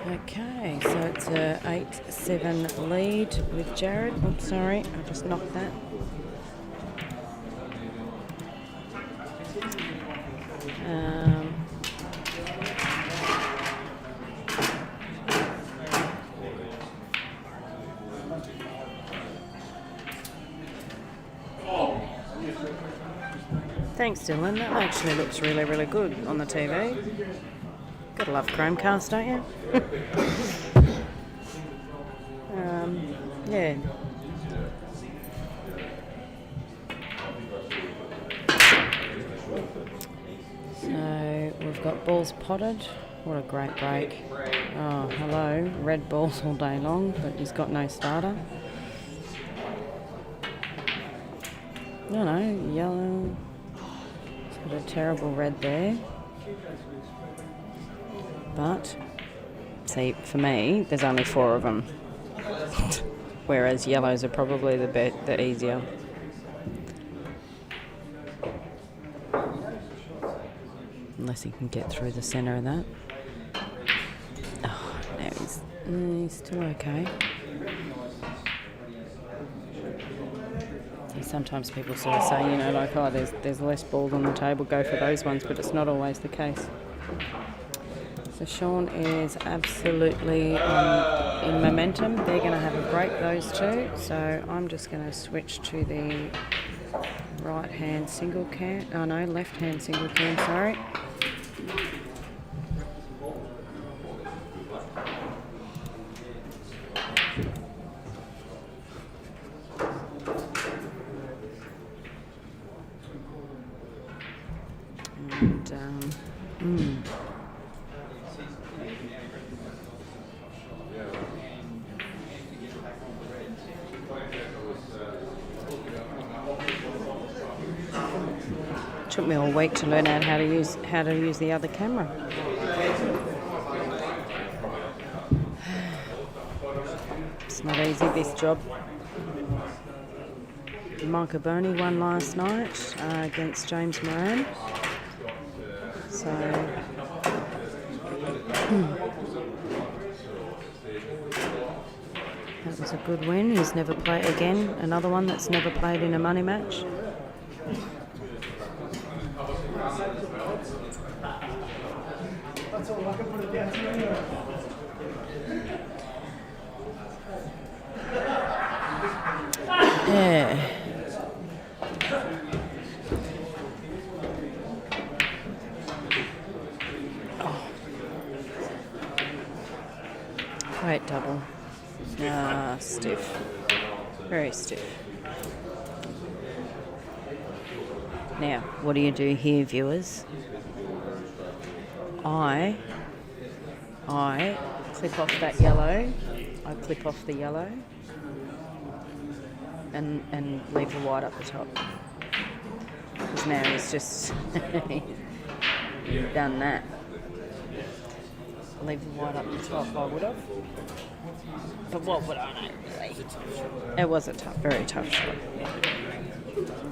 Okay, so it's a 8-7 lead with Jared. Oops, sorry, I just knocked that. Thanks, Dylan. That actually looks really, really good on the TV. Gotta love Chromecast, don't you? Yeah. We've got balls potted. What a great break. Oh, hello. Red balls all day long, but he's got no starter. No, yellow. He's got a terrible red there. But, see, for me, there's only 4 of them. Whereas yellows are probably the easier. Unless he can get through the centre of that. Oh, no, he's still okay. Sometimes people sort of say, like, oh, there's less balls on the table, go for those ones, but it's not always the case. So Sean is absolutely in momentum. They're going to have a break, those two. So I'm just going to switch to the right-hand single cam. Oh, no, left-hand single cam, sorry. Took me all week to learn out how to use the other camera. It's not easy, this job. Micah Boney won last night against James Moran. So that was a good win. He's never played again. Another one that's never played in a money match. Yeah. Great double. Stiff. Very stiff. Now, what do you do here, viewers? I clip off that yellow. I clip off the yellow and leave the white up the top. Because now he's just done that. Leave the white up the top, I would have. But what would I know, really? It was a tough, very tough shot.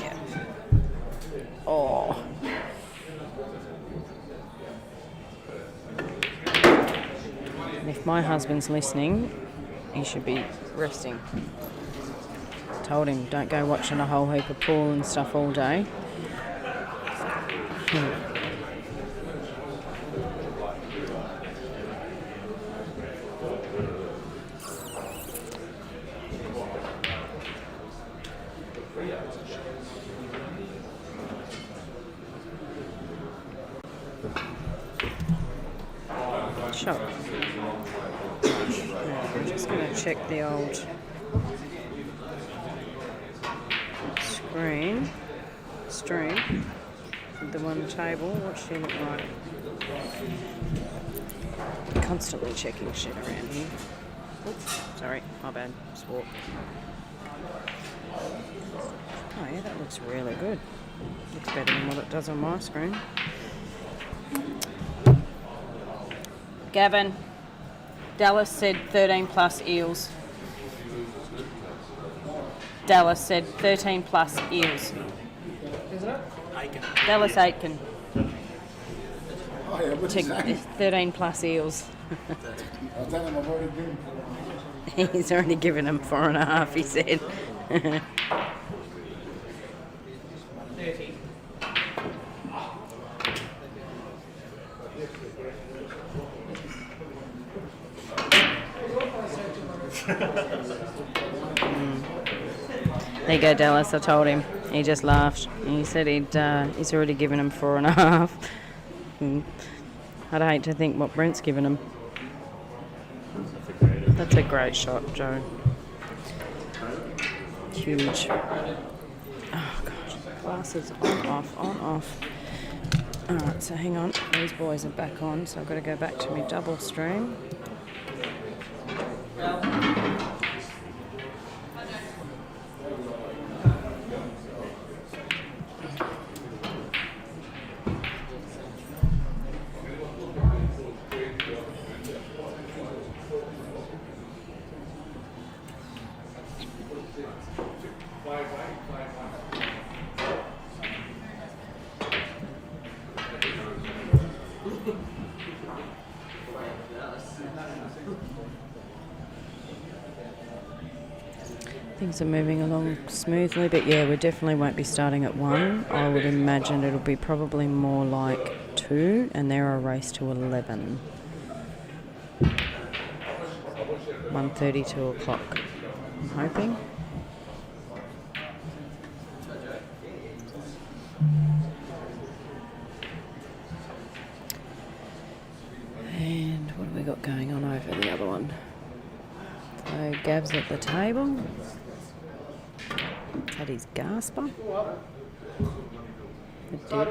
Yeah. Oh. If my husband's listening, he should be resting. Told him, don't go watching a whole heap of pool and stuff all day. Shot. I'm just going to check the old stream with the one table. What's she look like? Constantly checking shit around here. Oops, sorry, my bad. Swap. Oh yeah, that looks really good. Looks better than what it does on my screen. Gavin, Dallas said 13 plus eels. Dallas said 13 plus eels. Isn't it? Aiken. Dallas Aitken. Oh yeah, what's his name? 13 plus eels. I'll tell him I've already been. He's already given him 4.5, he said. 30. There you go, Dallas. I told him. He just laughed. He said he's already given him 4.5. I'd hate to think what Brent's given him. That's a great shot, Joe. Huge. Oh, gosh. Glasses on, off, on, off. Alright, so hang on. These boys are back on, so I've got to go back to my double stream. Things are moving along smoothly, but yeah, we definitely won't be starting at 1. I would imagine it'll be probably more like 2, and they're a race to 11. 1:30, 2 o'clock, I'm hoping. And what have we got going on over the other one? So Gav's at the table. Had his gasper. It did.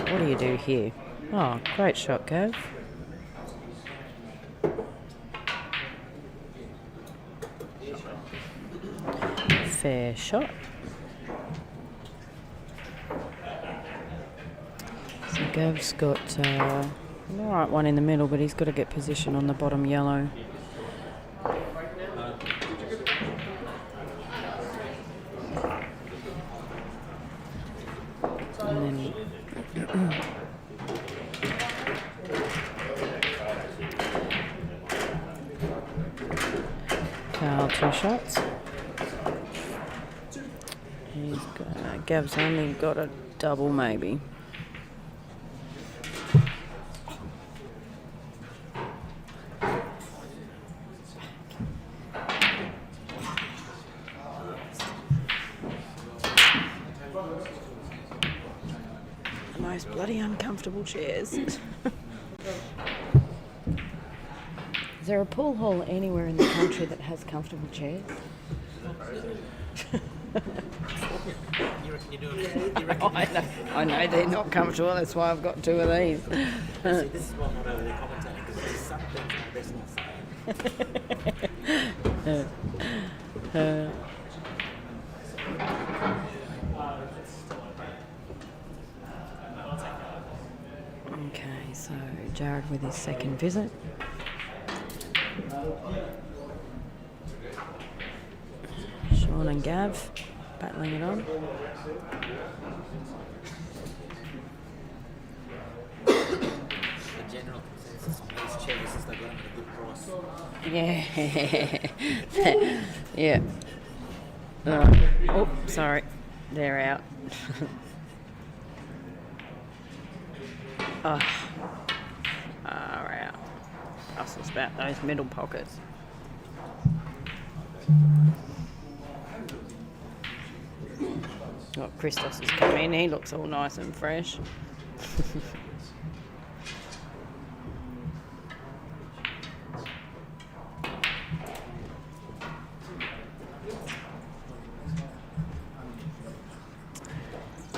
What do you do here? Oh, great shot, Gav. Fair shot. So Gav's got an alright one in the middle, but he's got to get position on the bottom yellow. And then Carl, 2 shots. He's got, Gav's only got a double maybe. The most bloody uncomfortable chairs. Is there a pool hall anywhere in the country that has comfortable chairs? You reckon you're doing it? You reckon? I know they're not comfortable, that's why I've got 2 of these. See, this is why I'm not over there commentating, because there's some things I'm best not saying. Okay, so Jared with his second visit. Sean and Gav battling it on. The general consensus on these chairs is they've got them at a good price. Yeah. Yeah. Oh, sorry. They're out. Oh. Far out. Russell's about those middle pockets. Oh, Christos has come in. He looks all nice and fresh.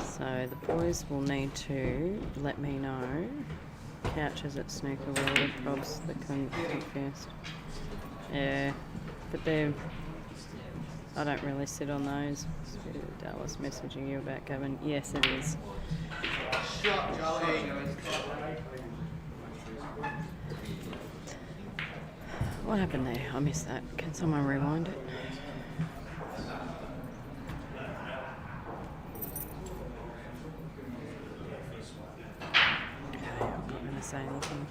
So the boys will need to let me know. Couches at snooker world, probs that can confessed. Yeah, but they're. I don't really sit on those. Dallas messaging you about Gavin. Yes, it is. What happened there? I missed that. Can someone rewind it? Okay, I'm not going to say anything.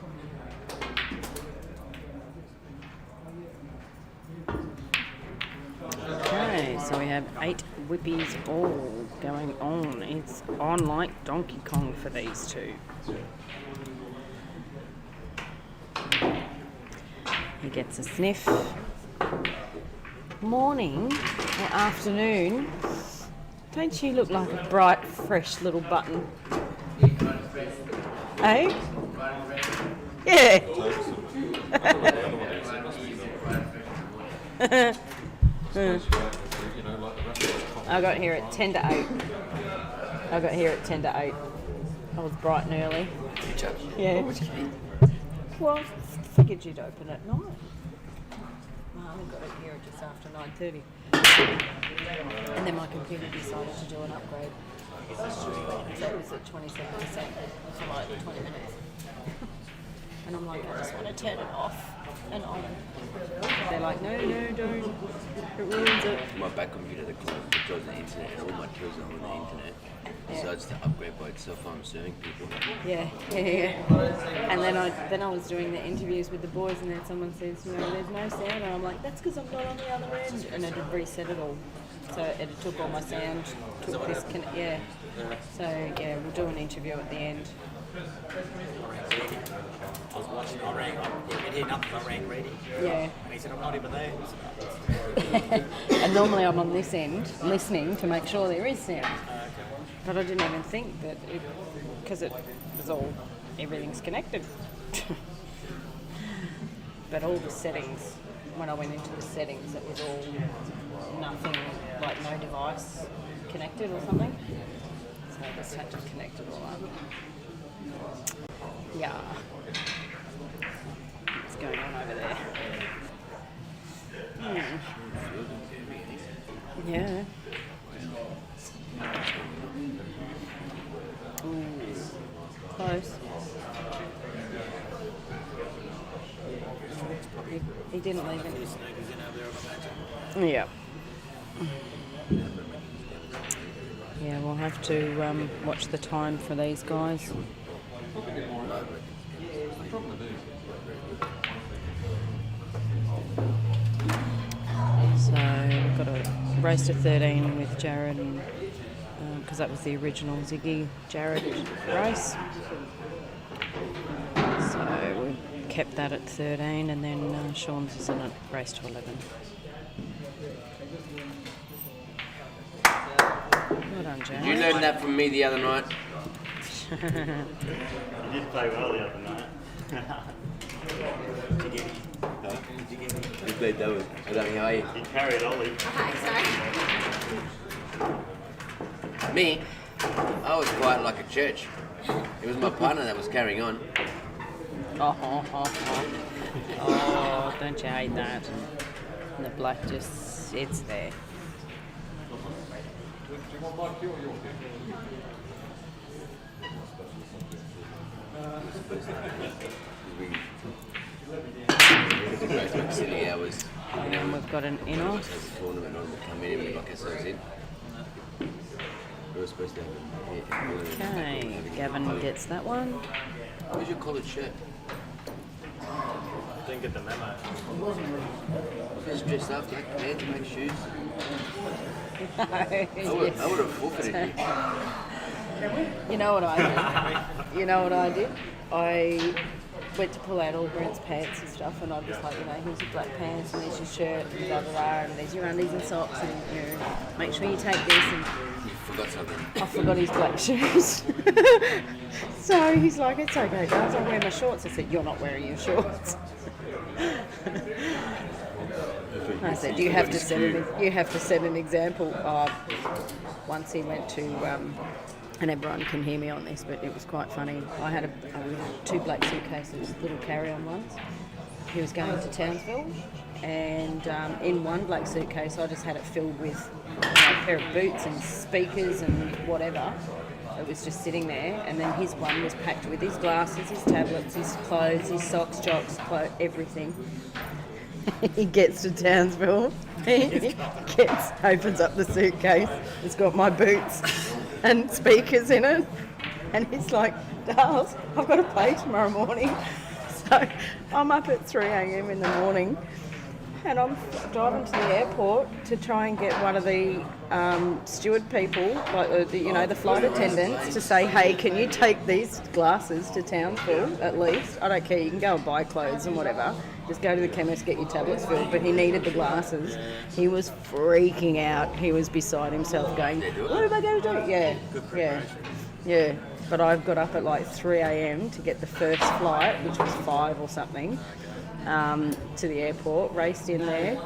Okay, so we have 8 whippies all going on. It's on like Donkey Kong for these two. He gets a sniff. Morning or afternoon. Don't you look like a bright, fresh little button? Eh? Yeah. I got here at 10 to 8. I got here at 10 to 8. I was bright and early. Yeah. Well, figured you'd open at 9. I only got it here at just after 9:30. And then my computer decided to do an upgrade. So it was at 27% for like 20 minutes. And I'm like, I just want to turn it off and on. They're like, no, don't. It ruins it. My back computer that controls the internet and all my tools are on the internet. Decides to upgrade by itself while I'm serving people. Yeah. And then I was doing the interviews with the boys, and then someone says, there's no sound, and I'm like, that's because I'm not on the other end, and it had reset it all. So it took all my sound, took this, So yeah, we'll do an interview at the end. I was watching, I rang up, yeah, we'd hear nothing, I rang Reedy. Yeah. And he said, I'm not even there. And normally I'm on this end, listening to make sure there is sound. But I didn't even think that because it was all, everything's connected. But all the settings, when I went into the settings, it was all nothing, like no device connected or something. So I just had to connect it all up. Yeah. What's going on over there? Yeah. Ooh, close. He didn't leave it. Yeah. Yeah, we'll have to watch the time for these guys. So we've got a race to 13 with Jared, and because that was the original Ziggy Jared race. So we kept that at 13, and then Sean's is in at race to 11. Well done, Jared. Did you learn that from me the other night? You did play well the other night. Did you get it? You played that with. I don't know how you. He carried Ollie. Me? I was quiet like a church. It was my partner that was carrying on. Oh, don't you hate that? And the black just sits there. Silly hours. And then we've got an in-off. As a tournament on to come in and we lock ourselves in. We were supposed to have Okay, Gavin gets that one. Where's your collared shirt? Didn't get the memo. Just dressed up, black pants, black shoes. No, I would have forfeited you. You know what I did? I went to pull out all Brent's pants and stuff, and I was like, here's your black pants, and there's your shirt, and blah, blah, blah, and there's your undies and socks, and make sure you take this. And You forgot something. I forgot his black shoes. So he's like, it's okay, guys, I'll wear my shorts. I said, you're not wearing your shorts. I said, you have to set an example. Once he went to, and everyone can hear me on this, but it was quite funny. I had 2 black suitcases, little carry-on ones. He was going to Townsville, and in one black suitcase, I just had it filled with a pair of boots and speakers and whatever. It was just sitting there, and then his one was packed with his glasses, his tablets, his clothes, his socks, jocks, everything. He gets to Townsville, opens up the suitcase, it's got my boots and speakers in it, and he's like, Darls, I've got to play tomorrow morning. So I'm up at 3 a.m. in the morning, and I'm driving to the airport to try and get one of the steward people, like the flight attendants, to say, hey, can you take these glasses to Townsville at least? I don't care, you can go and buy clothes and whatever. Just go to the chemist, get your tablets filled. But he needed the glasses. He was freaking out. He was beside himself going, what am I going to do? Yeah. But I got up at like 3 a.m. to get the first flight, which was 5 or something. to the airport, raced in there.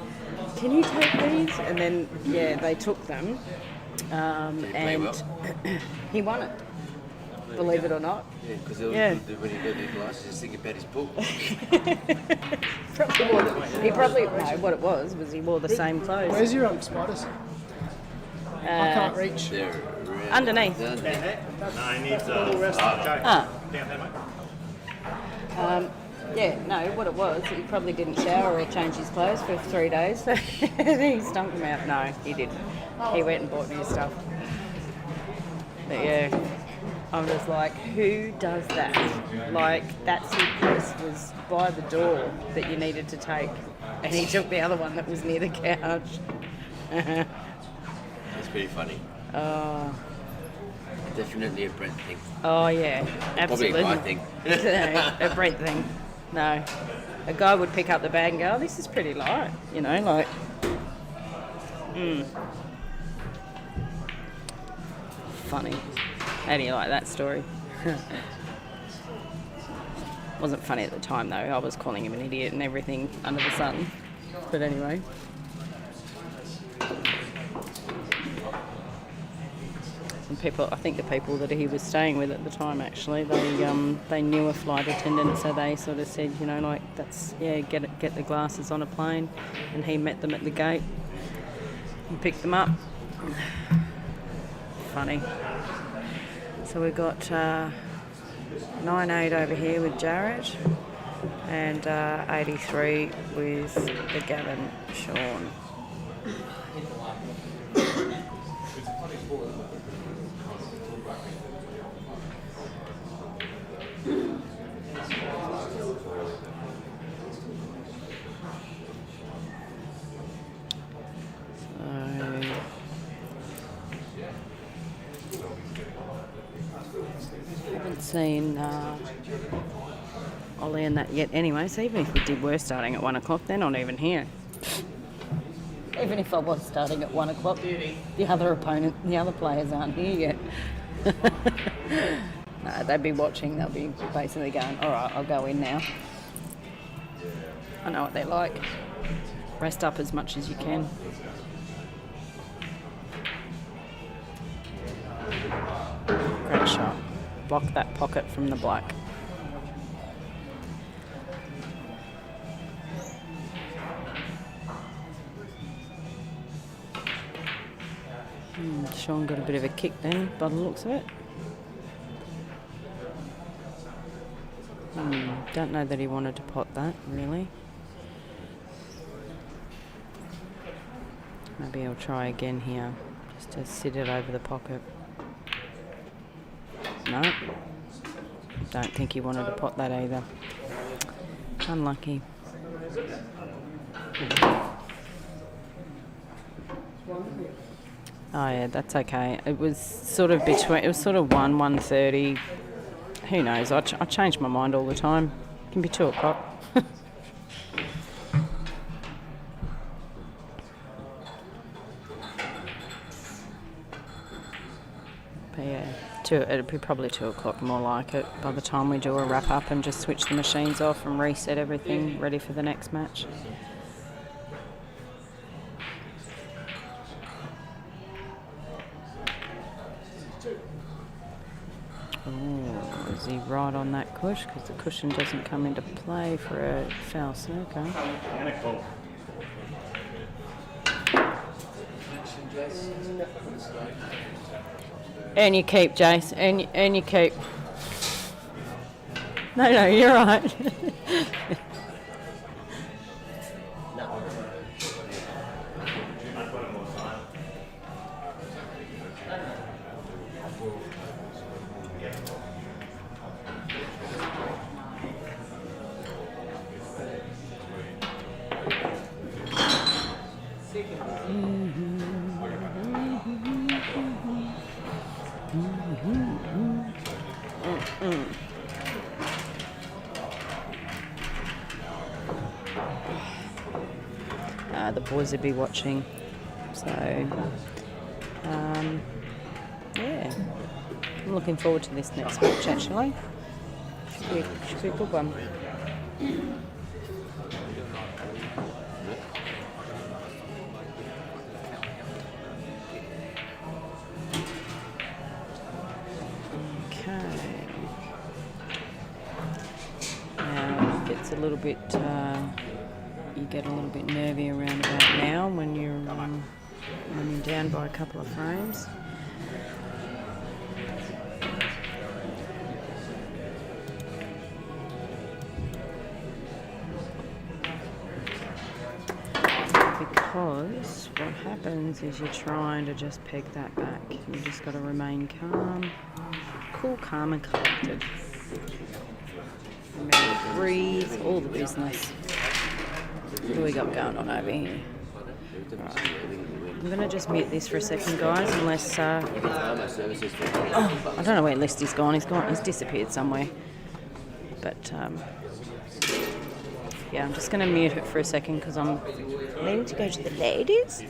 Can you take these? And then, yeah, they took them. Did he play And well? he won it, believe it or not. Yeah, because Yeah. when he got the glasses, he's thinking about his pool. No, what it was he wore the same clothes. Where's your spiders? I can't reach. They're around Underneath. down there. No, he needs Yeah, no, what it was, he probably didn't shower or change his clothes for 3 days. So he stunk them out. No, he didn't. He went and bought new stuff. But yeah, I'm just like, who does that? Like, that suitcase was by the door that you needed to take, and he took the other one that was near the couch. It's pretty funny. Oh, Definitely a Brent thing. oh yeah, absolutely. Probably a guy thing. No, a Brent thing. No. A guy would pick up the bag and go, oh, this is pretty light. You know, like... Funny. How do you like that story? Wasn't funny at the time, though. I was calling him an idiot and everything under the sun. But anyway... People, I think the people that he was staying with at the time, actually, they knew a flight attendant, so they sort of said, you know, like, that's, yeah, get the glasses on a plane, and he met them at the gate and picked them up. Funny. So we've got 9-8 over here with Jared, and 83 with the Gavin Sean. Haven't seen Ollie and that yet anyway, so even if we were starting at 1 o'clock, they're not even here. Even if I was starting at 1 o'clock, the other players aren't here yet. No, they'd be watching, they'll be basically going, all right, I'll go in now. I know what they're like. Rest up as much as you can. Great shot. Block that pocket from the black. Sean got a bit of a kick then, by the looks of it. Don't know that he wanted to pot that, really. Maybe I'll try again here, just to sit it over the pocket. No, don't think he wanted to pot that either. Unlucky. Oh yeah, that's okay. It was sort of 1:30. Who knows? I change my mind all the time. It can be 2 o'clock. But yeah, it'll be probably 2 o'clock, more like it, by the time we do a wrap up and just switch the machines off and reset everything, ready for the next match. Oh, is he right on that cush? Because the cushion doesn't come into play for a foul snooker. And a call. And you keep, Jace. And you keep. No, you're right. The boys would be watching, so yeah, I'm looking forward to this next match actually. Should be a good one. little bit, you get a little bit nervy around about now when you're down by a couple of frames. Because what happens is you're trying to just peg that back. You just got to remain calm, cool, calm and collected. Remember, breathe, all the business. What do we got going on over here? Right. I'm going to just mute this for a second, guys, unless... I don't know where Lesty's gone. He's disappeared somewhere. But... yeah, I'm just going to mute it for a second because I'm needing to go to the ladies.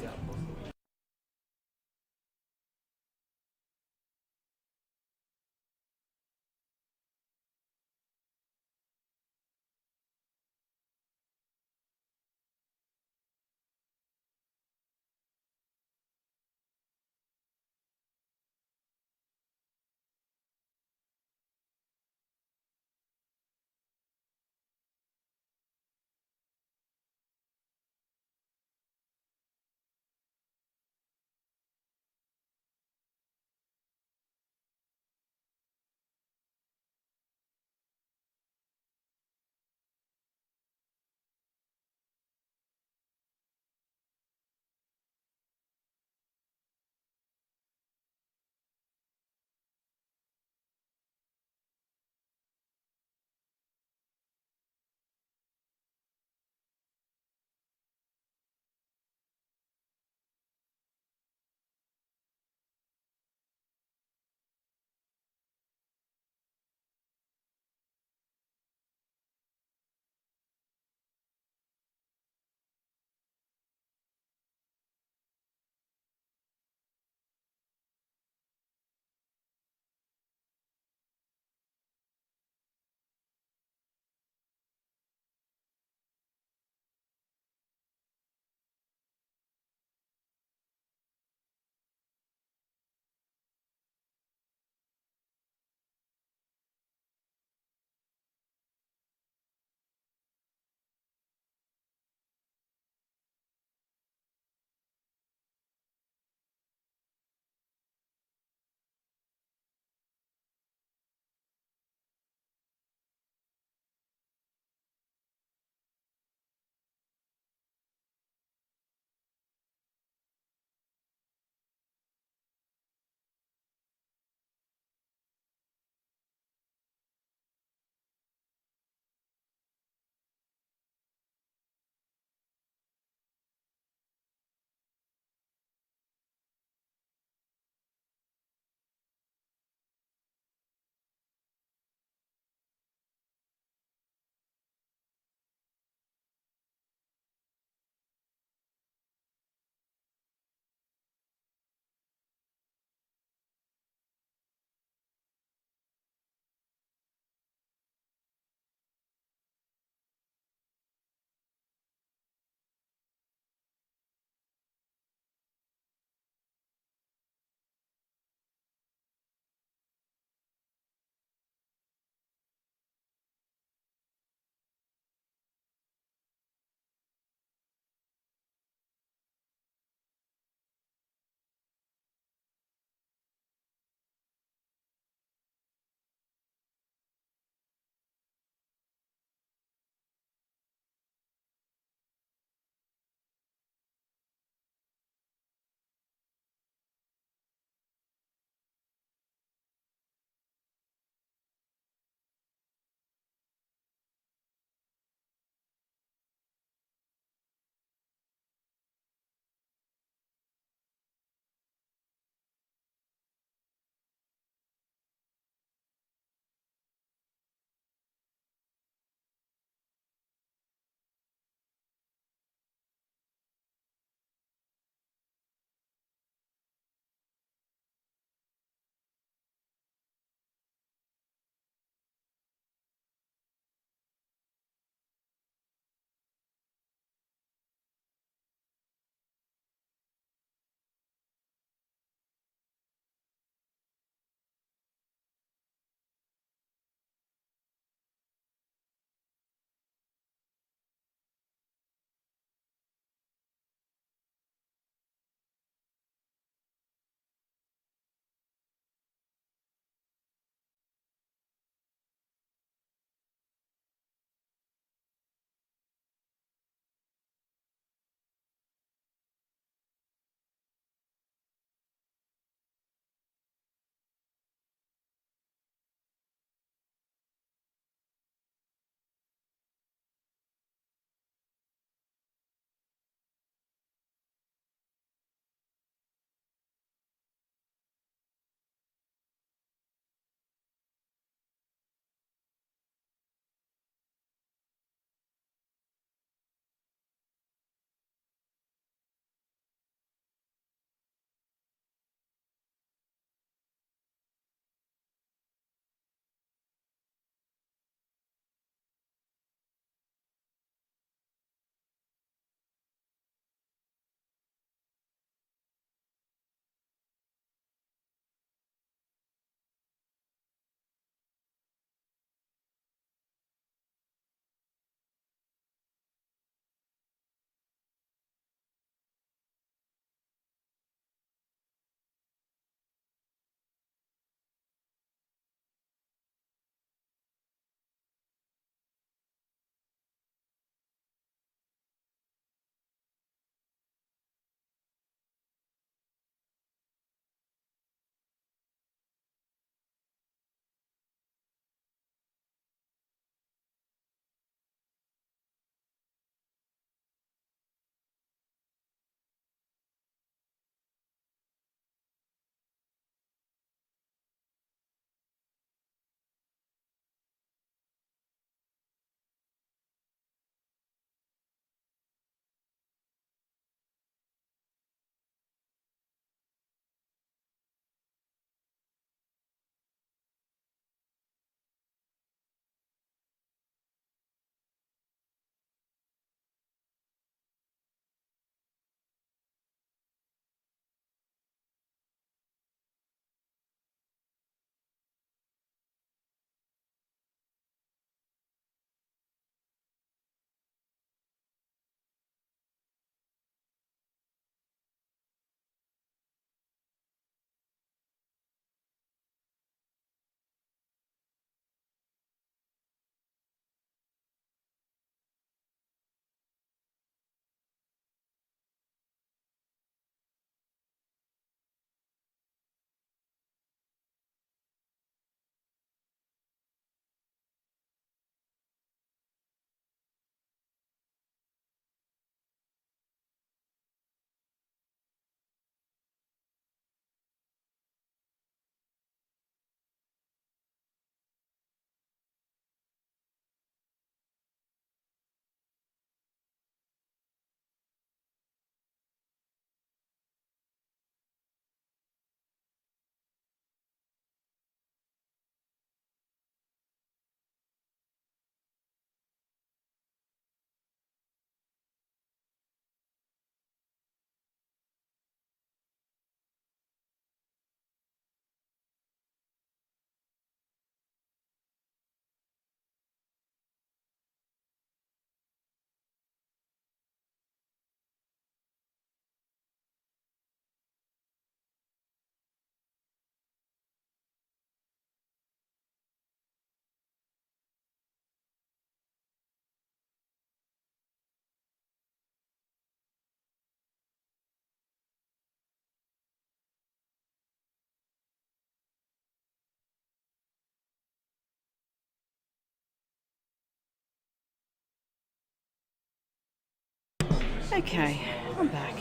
Okay, I'm back.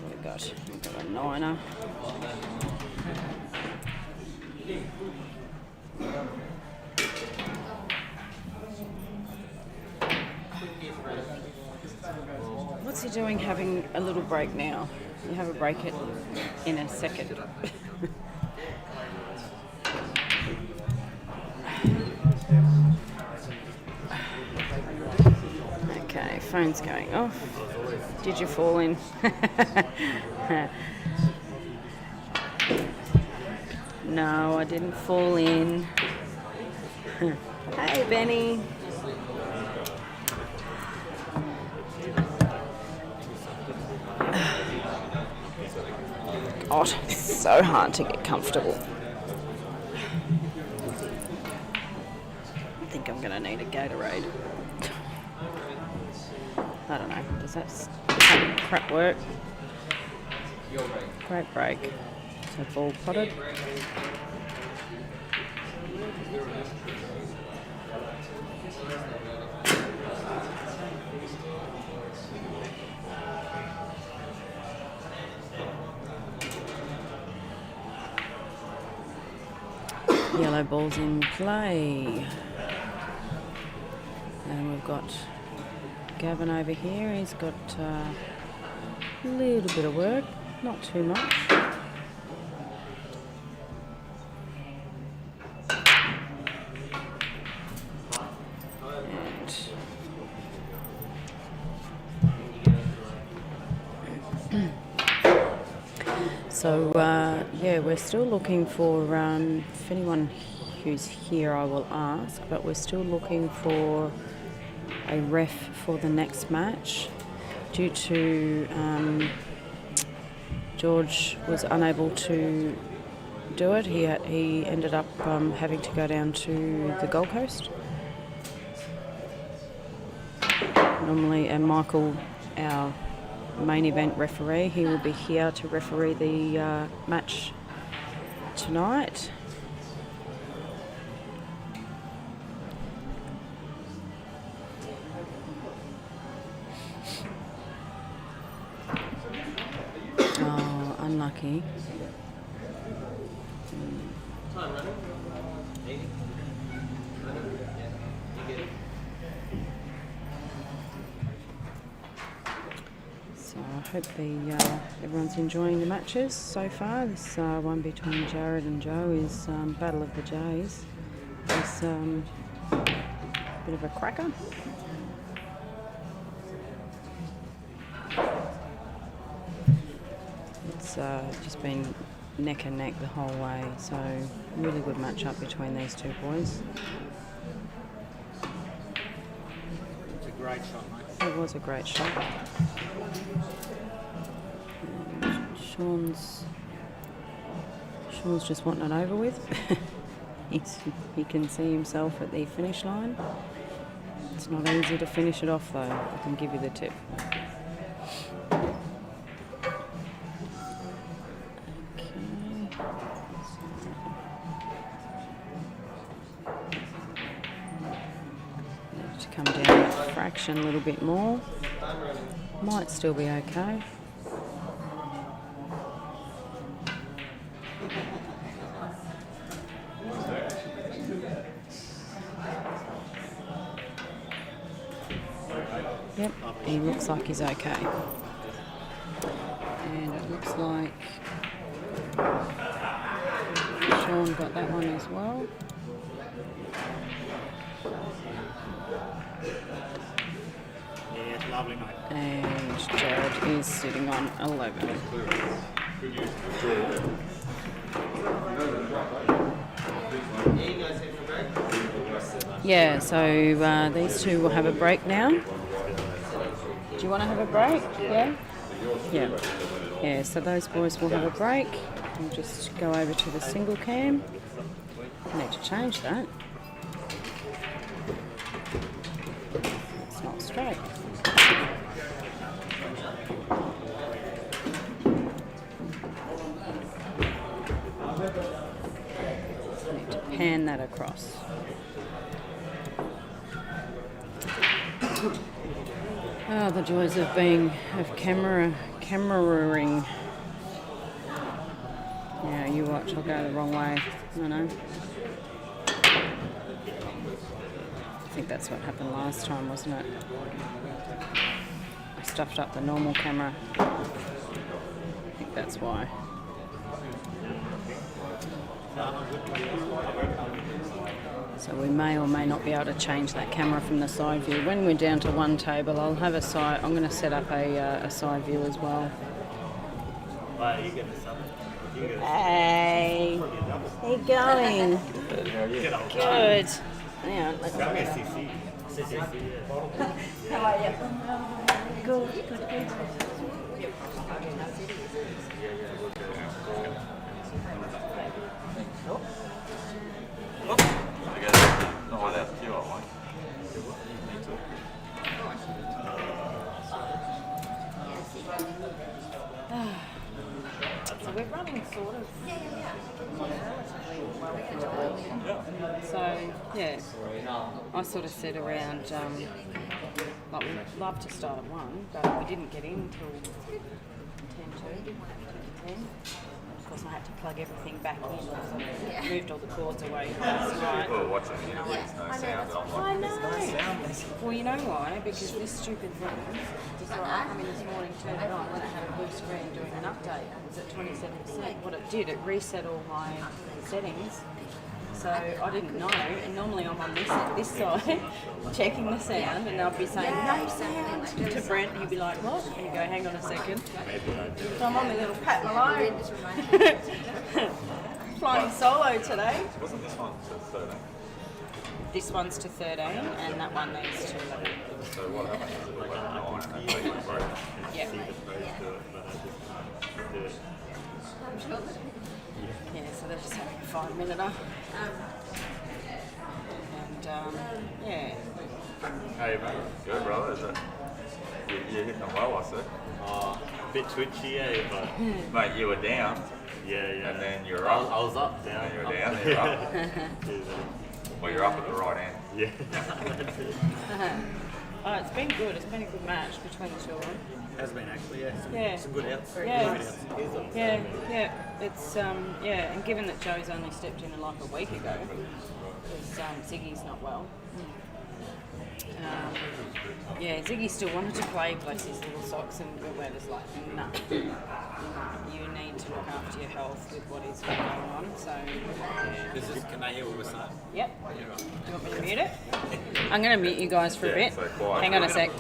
We've got a niner. What's he doing having a little break now? You have a break in a second. Okay, phone's going off. Did you fall in? No, I didn't fall in. Hey, Benny. God, it's so hard to get comfortable. I think I'm going to need a Gatorade. I don't know. Does that crap work? Great break. So ball potted. Yellow ball's in play. And we've got Gavin over here. He's got a little bit of work, not too much. So, yeah, we're still looking for, if anyone who's here I will ask, but we're still looking for a ref for the next match due to George was unable to do it. He ended up having to go down to the Gold Coast. Normally, and Michael, our main event referee, he will be here to referee the match tonight. Oh, unlucky. So I hope everyone's enjoying the matches so far. This one between Jared and Joe is Battle of the Jays. It's a bit of a cracker. It's just been neck and neck the whole way, so really good match up between these two boys. It's a great shot, mate. It was a great shot. And Sean's just wanting it over with. He can see himself at the finish line. It's not easy to finish it off though, I can give you the tip. Come down a fraction, a little bit more. Might still be okay. Yep, he looks like he's okay. And it looks like Sean got that one as well. Yeah, lovely, mate. And Jared is sitting on 11. Yeah, so these two will have a break now. Do you want to have a break? Yeah? Yeah. Yeah, so those boys will have a break. We'll just go over to the single cam. I need to change that. It's not straight. I need to pan that across. Oh, the joys of cameraing. Yeah, you watch. I'll go the wrong way. I know. I think that's what happened last time, wasn't it? I stuffed up the normal camera. I think that's why. So we may or may not be able to change that camera from the side view. When we're down to one table, I'll have a side. I'm going to set up a side view as well. Hey, how you going? Good. Hang on, let's How are you? Good, good, good. So we're running sort of relatively well. So yeah, I sort of said around like we'd love to start at 1, but we didn't get in until 10:10. Of course, I had to plug everything back in because I moved all the cords away last night. People are watching it, there's no sound. I know. Well, you know why? Because this stupid thing, just like I come in this morning, turned it on, when it had a blue screen doing an update, it was at 27%. What it did, it reset all my settings. So I didn't know, and normally I'm on this side, checking the sound, and they'll be saying, no sound to Brent, and he'll be like, what? And you go, hang on a second. So I'm on my little Pat Malone. Flying solo today. Wasn't this one to 13? This one's to 13, and that one needs to 11. So what happened is it went 9 and then it broke. Yeah. Yeah, so they're just having a 5-minute. And yeah. Hey mate, good brother, is it? You're hitting them well, I see. A bit twitchy, but Mate, you were down, yeah. and then you're I up. was up, down. And you were down, then you're up. Well, you're up at the right end. Yeah. It's been good. It's been a good match between the two of them. Has been actually, yeah. Yeah. Some good outs. Yeah. Good outs. Yeah. It's yeah, and given that Joe's only stepped in like a week ago, because Ziggy's not well. Yeah, Ziggy still wanted to play, bless his little socks, and we're just like, no. You need to look after your health with what is going on. So, yeah. Can they hear what we're saying? Yep. Do you want me to mute it? I'm going to mute you guys for a bit. So quiet. Hang on a sec.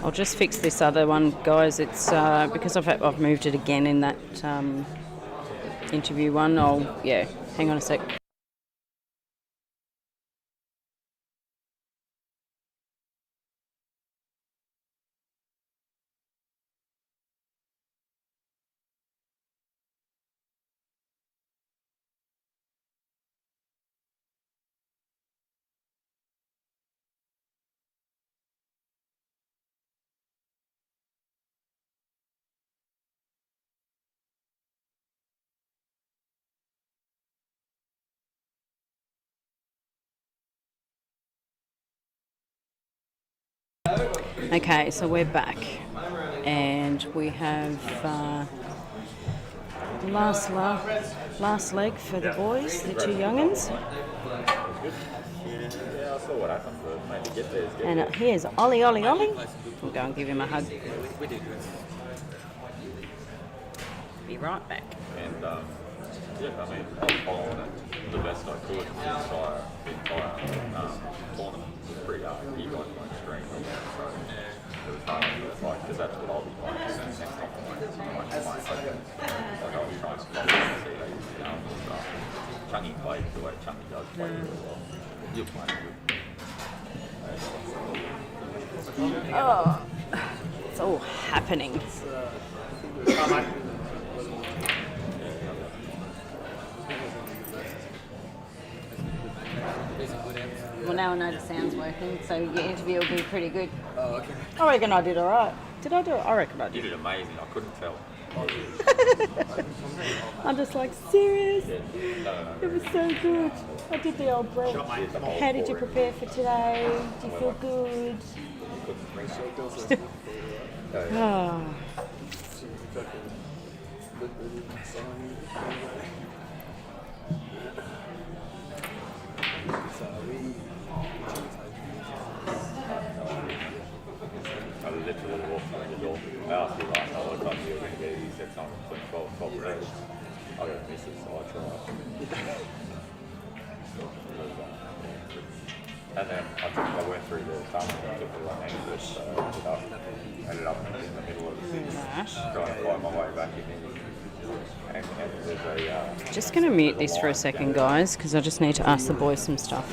I'll just fix this other one, guys. It's because I've moved it again in that interview one. Hang on a sec. Okay, so we're back, and we have last leg for the boys, the two young'uns. Yeah, I saw what happened, but maybe get there. And here's Ollie. We'll go and give him a hug. We did good. Be right back. And I mean, I was following it the best I could. The entire tournament was pretty hard. You guys weren't extreme, so it was hard. It was like, because that's what I'll be playing next time. Like I'll be trying to follow and see how you go and stuff. Chungy plays the way Chungy does play really well. You're playing good. Oh, it's all happening. Well, now I know the sound's working, so your interview will be pretty good. Oh, okay. I reckon I did all right. Did I do it? I reckon I You did. did amazing. I couldn't tell. I'm just like, serious? No. It was so good. I did the old break. How did you prepare for today? Do you feel good? Oh. I literally walked through the door. I asked you last night what time you were going to get. He said something between 12 and 12:30. I got to miss it, so I tried. And then I went through the tunnel and took the right Anecdotes, so I ended up in the middle of the city, trying to find my way back in. And there's a... Just going to mute this for a second, guys, because I just need to ask the boys some stuff.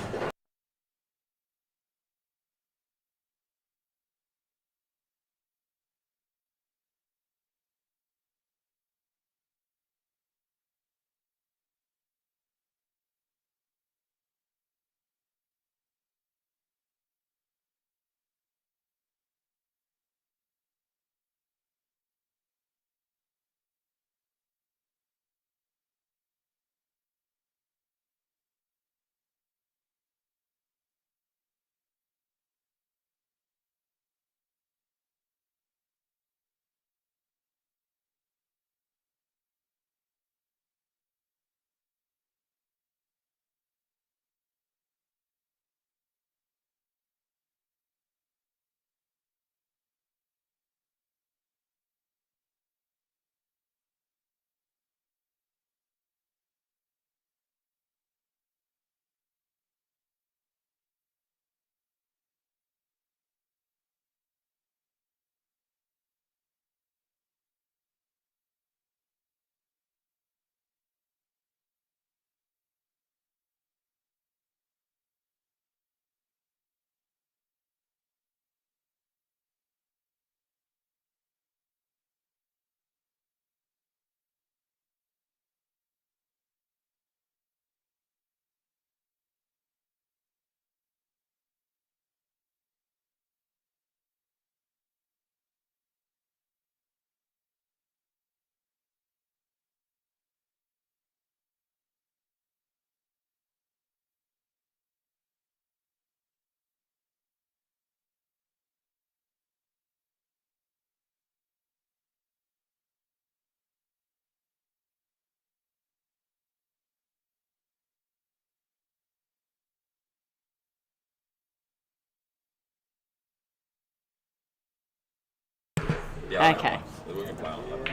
Yeah, Okay. We can play on 11.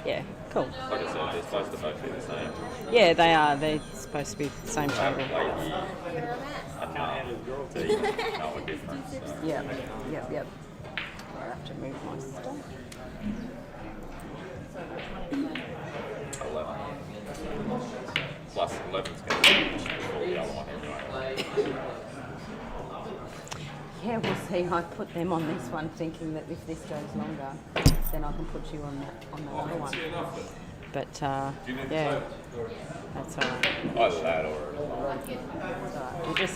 Yeah, cool. Like I said, they're supposed to both be the same. Yeah, they are. They're supposed to be the same I haven't table. played here enough to even know a difference. So. Yep. I have to move my stuff. 11. Plus 11's going to be before the other one anyway. Yeah, we'll see. I put them on this one thinking that if this goes longer, then I can put you on the other one. But, yeah, that's all right. Either that or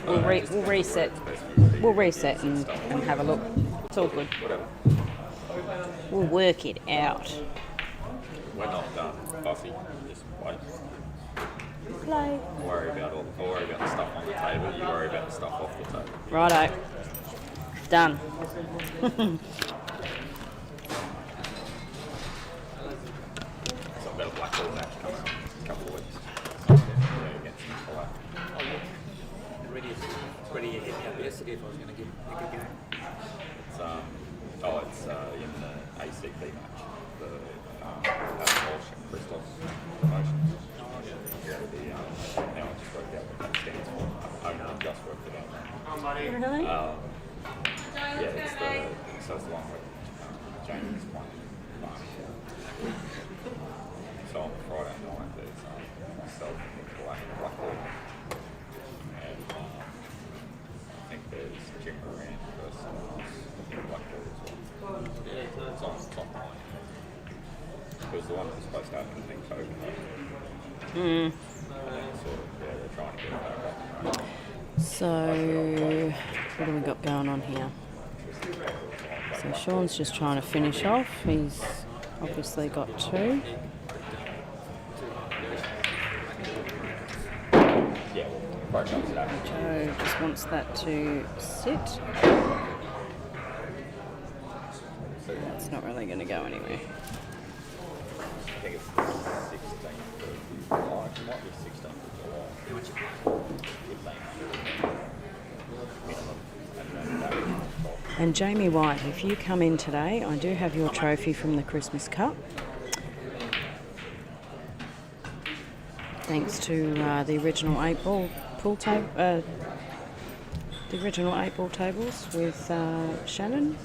We'll reset. We'll reset and have a look. It's all good. whatever. We'll work it out. We're not done, Buffy. Just wait. Play. I'll worry about the stuff on the table. You worry about the stuff off the table. Righto. Done. So I've got a Blackpool match coming up in a couple of weeks. Against Nicola. Already hit me up yesterday if I was going to give a good game. It's in the ACP match, the Walsh and Christos promotion. Yeah, now I just worked out what that stands for. Owner of Just Work Today. Really? Yeah, so it's along with James playing So on Friday night there's myself and Blackpool. And I think there's Jim Moran versus Blackpool as well. It's online. Because the one that was supposed to happen, I think, over. And then they're trying to get it back up. So, what do we got going on here? So Sean's just trying to finish off. He's obviously got 2. Yeah, broke up today. Joe just wants that to sit. That's not really going to go anywhere. I think it's 16th of July. It might be 16th of July. And Jamie White, if you come in today, I do have your trophy from the Christmas Cup. Thanks to the original 8-ball pool table, the original 8-ball tables with Shannon,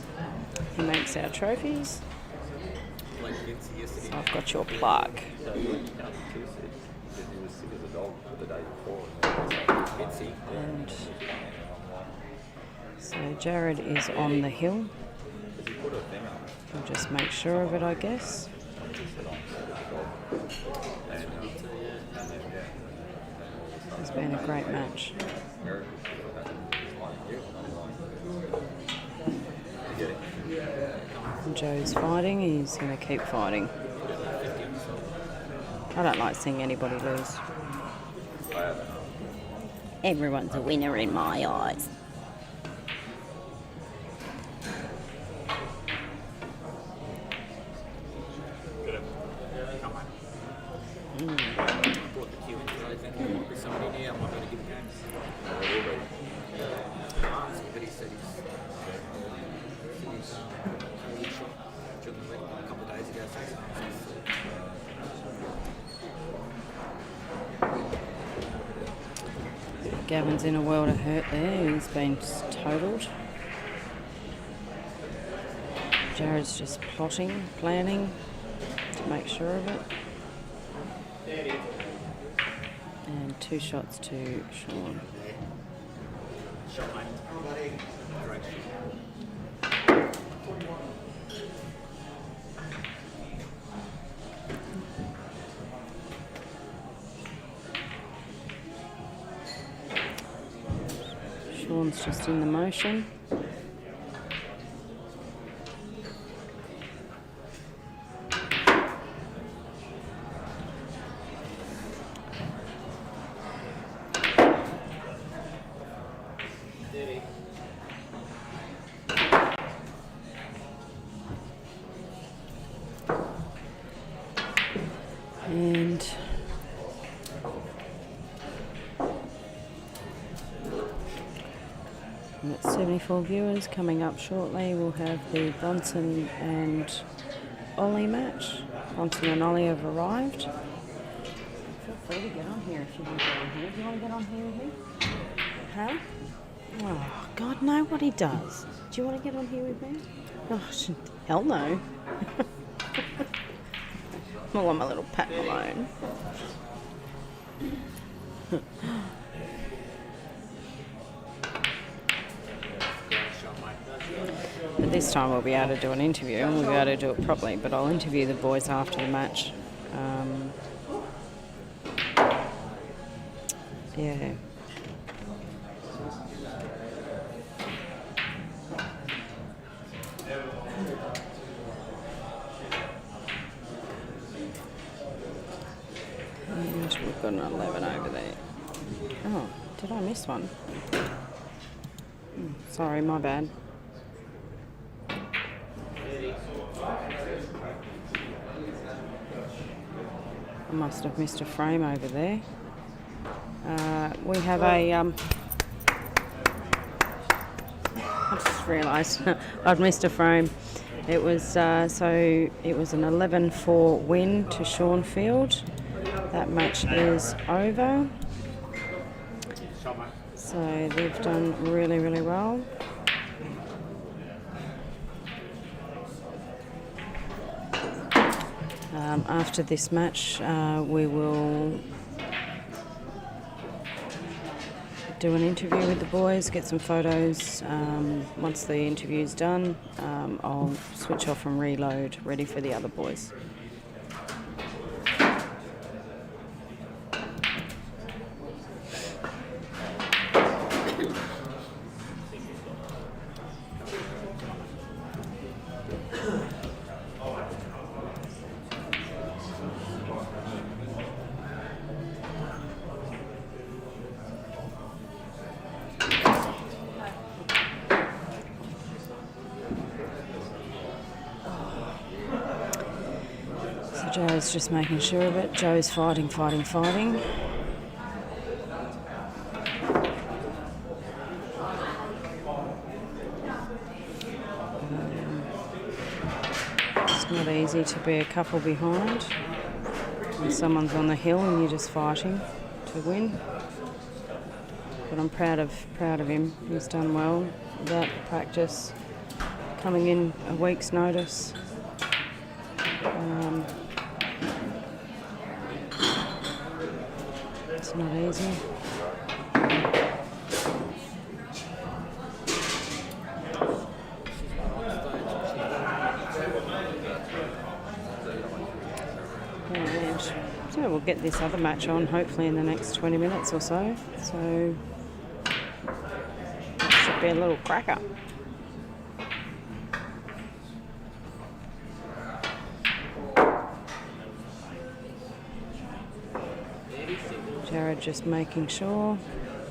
who makes our trophies. So I've got your plaque. And so Jared is on the hill. We'll just make sure of it, I guess. It's been a great match. And Joe's fighting. He's going to keep fighting. I don't like seeing anybody lose. Everyone's a winner in my eyes. Brought the queue in today, thinking there might be somebody new. I might be able to give a game. But he said he's during the week a couple of days ago. Gavin's in a world of hurt there. He's been totaled. Jared's just plotting, planning to make sure of it. And 2 shots to Sean. Sean's just in the motion. And we've got 74 viewers. Coming up shortly, we'll have the Bronson and Ollie match. Bronson and Ollie have arrived. Feel free to get on here if you want to get on here. Do you want to get on here with me? Huh? Oh, God, know what he does. Do you want to get on here with me? Oh, hell no. I want my little Pat Malone. But this time we'll be able to do an interview and we'll be able to do it properly. But I'll interview the boys after the match. Yeah. And we've got an 11 over there. Oh, did I miss one? Sorry, my bad. I must have missed a frame over there. We have a... I just realised I'd missed a frame. It was it was an 11-4 win to Shaunfield. That match is over. So they've done really, really well. After this match, we will do an interview with the boys, get some photos. Once the interview's done, I'll switch off and reload, ready for the other boys. Joe's just making sure of it. Joe's fighting. It's not easy to be a couple behind when someone's on the hill and you're just fighting to win. But I'm proud of him. He's done well without practice, coming in a week's notice. It's not easy. And so we'll get this other match on hopefully in the next 20 minutes or so. So it should be a little cracker. Jared just making sure.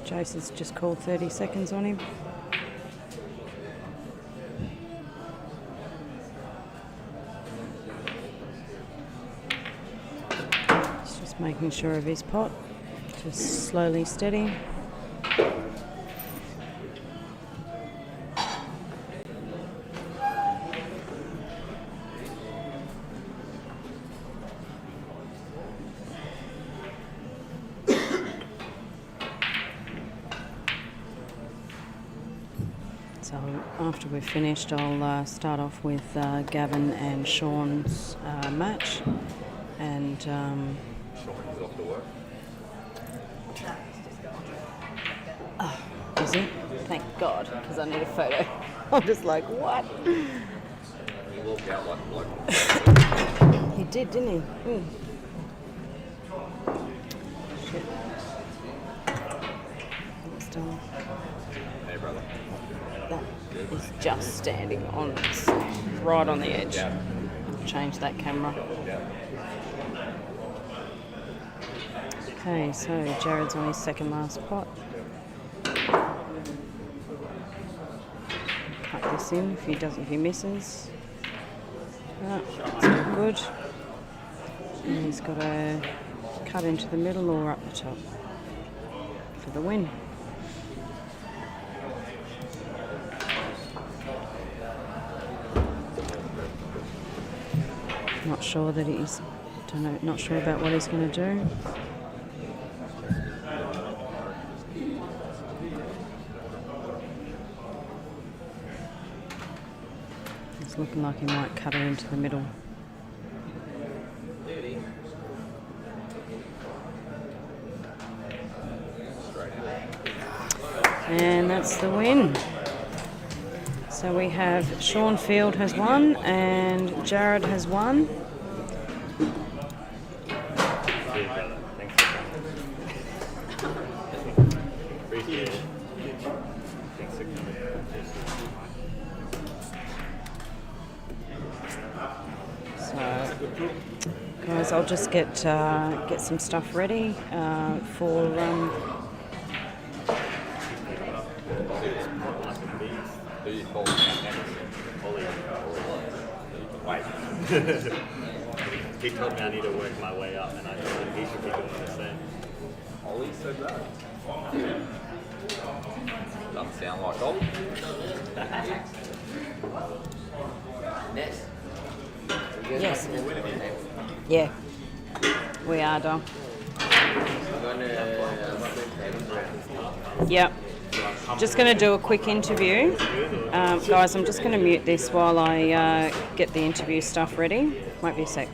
Jason's just called 30 seconds on him. He's just making sure of his pot. Just slowly steady. So after we've finished, I'll start off with Gavin and Sean's match. And Sean is off to work. oh, is he? Thank God, because I need a photo. I'm just like, what? He walked out like a bloke. He did, didn't he? Mm. Shit. It's done. Hey, brother. That is just standing on, right on the edge. Yeah. Change that camera. Yeah. Okay, so Jared's on his second last pot. Cut this in if he misses. That's all good. And he's got to cut into the middle or up the top for the win. Not sure that he's, not sure about what he's going to do. It's looking like he might cut her into the middle. And that's the win. So we have Sean Field has won and Jared has won. Appreciate it. So, guys, I'll just get some stuff ready for. Do you call him Wait. He told me I need to work my way up, and I told him he should be doing the same. Ollie said that? Doesn't sound like Ollie. Ness. Yes. Yeah. We are, Dom. Yep. Just going to do a quick interview. Guys, I'm just going to mute this while I get the interview stuff ready. Won't be a sec.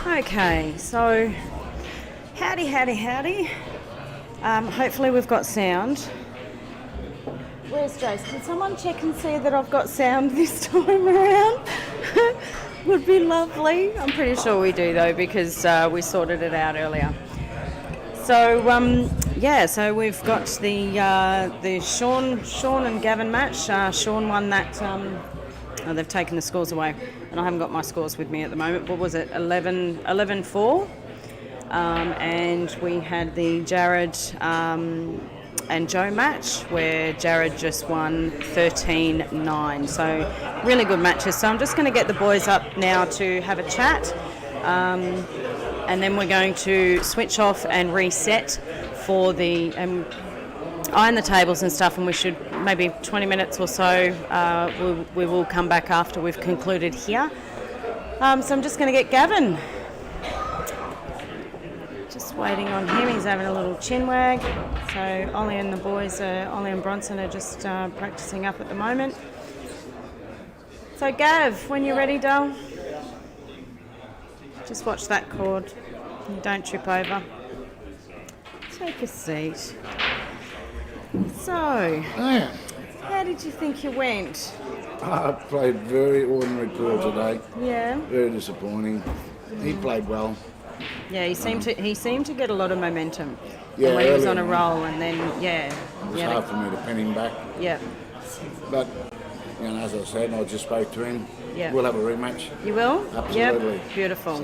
Okay, so howdy. Hopefully we've got sound. Where's Jace? Can someone check and see that I've got sound this time around? Would be lovely. I'm pretty sure we do though, because we sorted it out earlier. So so we've got the Sean and Gavin match. Sean won that. They've taken the scores away, and I haven't got my scores with me at the moment. What was it? 11-4. And we had the Jared and Joe match where Jared just won 13-9. So really good matches. So I'm just going to get the boys up now to have a chat. And then we're going to switch off and reset for the iron the tables and stuff, and we should maybe 20 minutes or so we will come back after we've concluded here. So I'm just going to get Gavin. Just waiting on him. He's having a little chin wag. So Ollie and the boys, Ollie and Bronson, are just practicing up at the moment. So Gav, when you're ready, doll. Just watch that cord. Don't trip over. Take a seat. So, how did you think you went? I played very ordinary pool today. Yeah. Very disappointing. He played well. Yeah, he seemed to get a lot of momentum. Yeah, when he was early on a on. roll, and then It was hard for me to pin him back. Yeah. But, as I said, I just spoke to him. Yeah. We'll have a rematch. You will? Absolutely. Yep. Beautiful.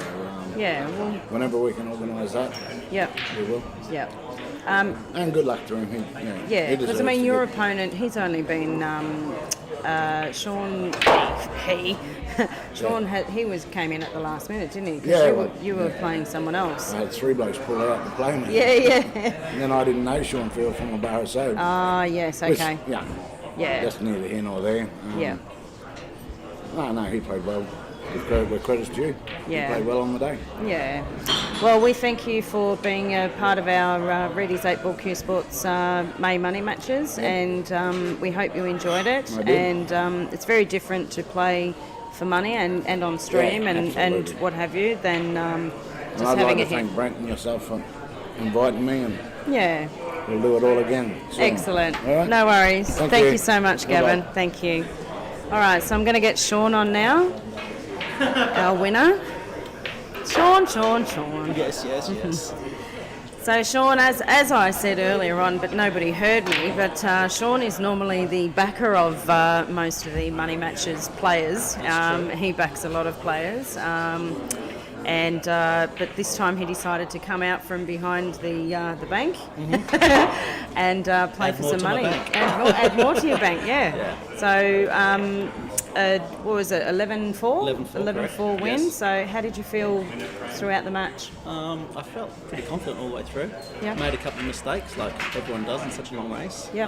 Yeah. Well. Whenever we can organise that, Yep. we will. Yep. And good luck to him. Yeah, he because deserves to your get- opponent, he's only been Sean. Sean came in at the last minute, didn't he? 'Cause Yeah, you were playing someone else. I had 3 blokes pull out to play me. Yeah. And then I didn't know Sean Field from a Barra Soap. Ah, yes. Okay. Yeah. That's neither here nor there. Yeah. No, he played well. Where credit's due. Yeah. He played well on the day. Yeah. Well, we thank you for being a part of our Reedy's 8 Ball Q Sports May Money matches, and we hope you enjoyed it. I did. And it's very different to play for money and on stream Yeah, and absolutely. what have you than And just I'd having like a to hit. thank Brent and yourself for inviting me, and Yeah. we'll do it all again soon. Excellent. All right? No worries. Thank Thank you. you so much, Bye-bye. Gavin. Thank you. All right, so I'm going to get Sean on now, our winner. Sean. Yes. So Sean, as I said earlier on, but nobody heard me, but Sean is normally the backer of most of the Money Matches players. He backs a lot of players. But this time he decided to come out from behind the bank and play Add for more some to my money. bank. Add more to your bank, yeah. So, what was it, 11-4? 11-4 win. Yes. So how did you feel throughout the match? I felt pretty confident all the way through. Yeah. Made a couple of mistakes, like everyone does in such a long race. Yeah.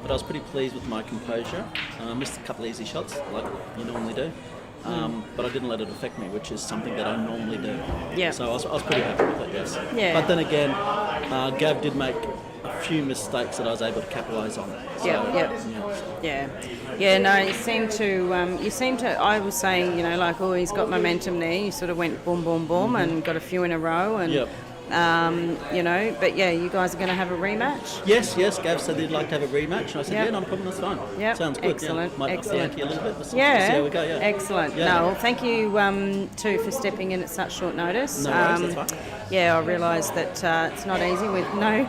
But I was pretty pleased with my composure. Missed a couple of easy shots, like you normally do. But I didn't let it affect me, which is something that I normally do. Yeah. So I was pretty happy with it, yes. Yeah. But then again, Gav did make a few mistakes that I was able to capitalise on. So, Yeah. No, you seem to. I was saying, he's got momentum there. You sort of went boom, boom, boom, and got a few in a row, and Yep. But yeah, you guys are going to have a rematch. Yes, Gav said they'd like to have a rematch, and I said, Yep. yeah, no problem, that's fine. Yep. Sounds good. Excellent, Yeah. Might up the excellent. ante a little bit, but we'll see Yeah, how we go, yeah. excellent. Yeah. No, well, thank you too for stepping in at such short notice. No worries, that's fine. Yeah, I realised that it's not easy with no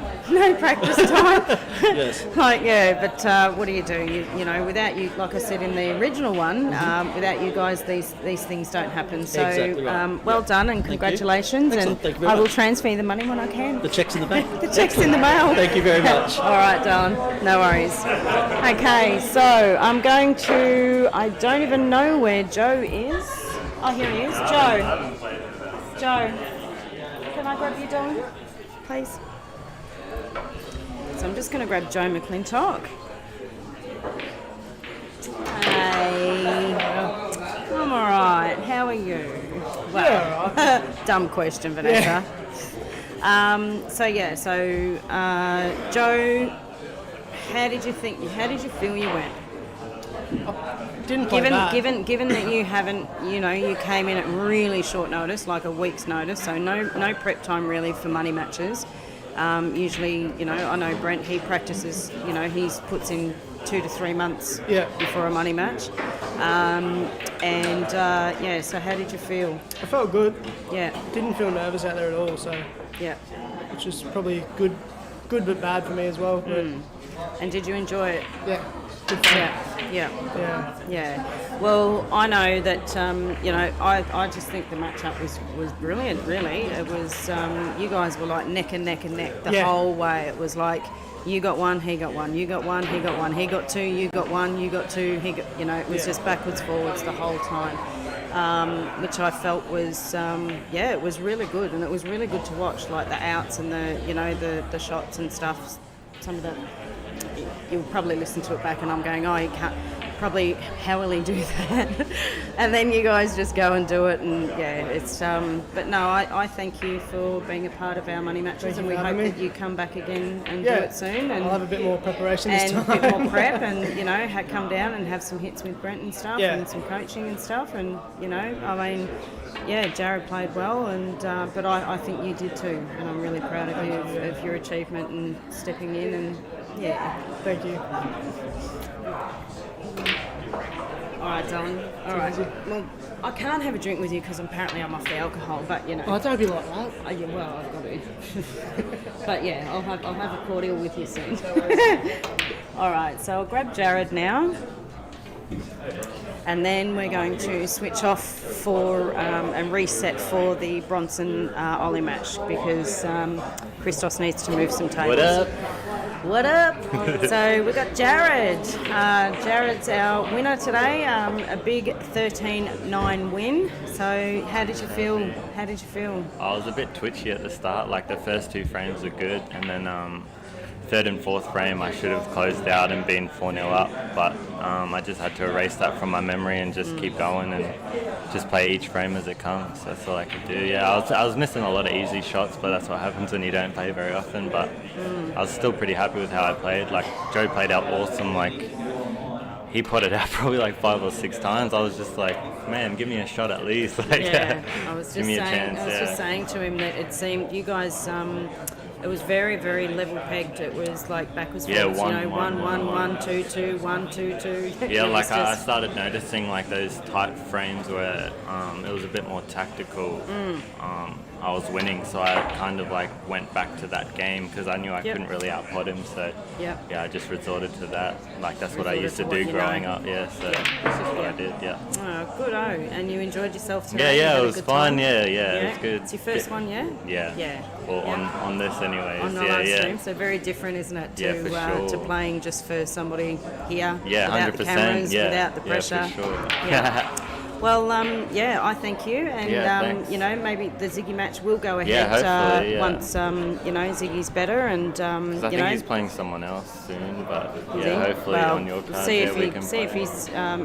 practice time. Yes. But what do? Without you, like I said in the original one, without you guys, these things don't happen. So Exactly right. well Yep. done and Thank you. congratulations. Excellent, And thank you very I will much. transfer the money when I can. The check's in the bank. The check's in the mail. Thank you very much. All right, darling. No worries. Okay, so I'm going to. I don't even know where Joe is. Oh, here he is. Joe. Can I grab you, darling? Please. So I'm just going to grab Joe McLintock. Hey. I'm all right. How are you? Well, dumb question, Vanessa. Joe, how did you feel you went? Didn't play bad. Given that you haven't, you came in at really short notice, like a week's notice, so no prep time really for money matches. Usually, I know Brent, he practices, he puts in 2 to 3 months before a money match. So how did you feel? I felt good. Yeah, Didn't feel nervous out there at all, so yeah. which is probably good but bad for me as well. But And did you enjoy it? yeah, good fun. Yeah. Well, I know that I just think the matchup was brilliant. Really, it was. You guys were like neck and neck the Yeah. whole way. It was like, You got one, he got one. You got one, he got one. He got two, you got one, you got two. He got, it was just backwards, forwards the whole time, which I felt was, it was really good, and it was really good to watch, like the outs and the shots and stuff. Some of the, you'll probably listen to it back, and I'm going, oh, you can't. Probably how will he do that? And then you guys just go and do it, and it's but no, I thank you for being a part of our money matches, and we hope that you come back again and do it soon, and I'll have a bit more preparation this time. And a bit more prep, and come down and have some hits with Brent and stuff, and some coaching and stuff, and Jared played well, and but I think you did too, and I'm really proud of you of your achievement and stepping in, and Thank you. All right, darling. All right. Well, I can't have a drink with you because apparently I'm off the alcohol, but Oh, don't be like that. Well, I've got to. But I'll have a cordial with you soon. All right, so I'll grab Jared now, and then we're going to switch off for and reset for the Bronson Ollie match because Christos needs to move some tables. What up? What up? So we got Jared. Jared's our winner today. A big 13-9 win. So how did you feel? I was a bit twitchy at the start. Like the first two frames were good, and then third and fourth frame I should have closed out and been 4-0 up. But I just had to erase that from my memory and just keep going and just play each frame as it comes. That's all I could do. Yeah, I was missing a lot of easy shots, but that's what happens when you don't play very often. But I was still pretty happy with how I played. Like Joe played out awesome. Like he potted out probably like 5 or 6 times. I was just like, man, give me a shot at least. Like, I was give me a chance. just saying to him that it seemed you guys. It was very, very level pegged. It was like backwards, forwards, 1, 2, 2, 1, 2, 2. Yeah, like I started noticing like those tight frames where it was a bit more tactical. I was winning, so I kind of like went back to that game because I knew I couldn't really outpot him. So I just resorted to that. Like that's what I used to do growing up. Yeah, so this is what I did. Yeah. Oh, good. And you enjoyed yourself today? Yeah, it was fun. Yeah, it was good. It's your first one, yeah? Yeah. Well, on this anyways. On the live stream, so very different, isn't it, to playing just for somebody here without 100%, the cameras, without the pressure. Yeah, for sure. Well, I thank you, and maybe the Ziggy match will go ahead once Ziggy's better, and I think he's playing someone else soon, but hopefully on your card. See if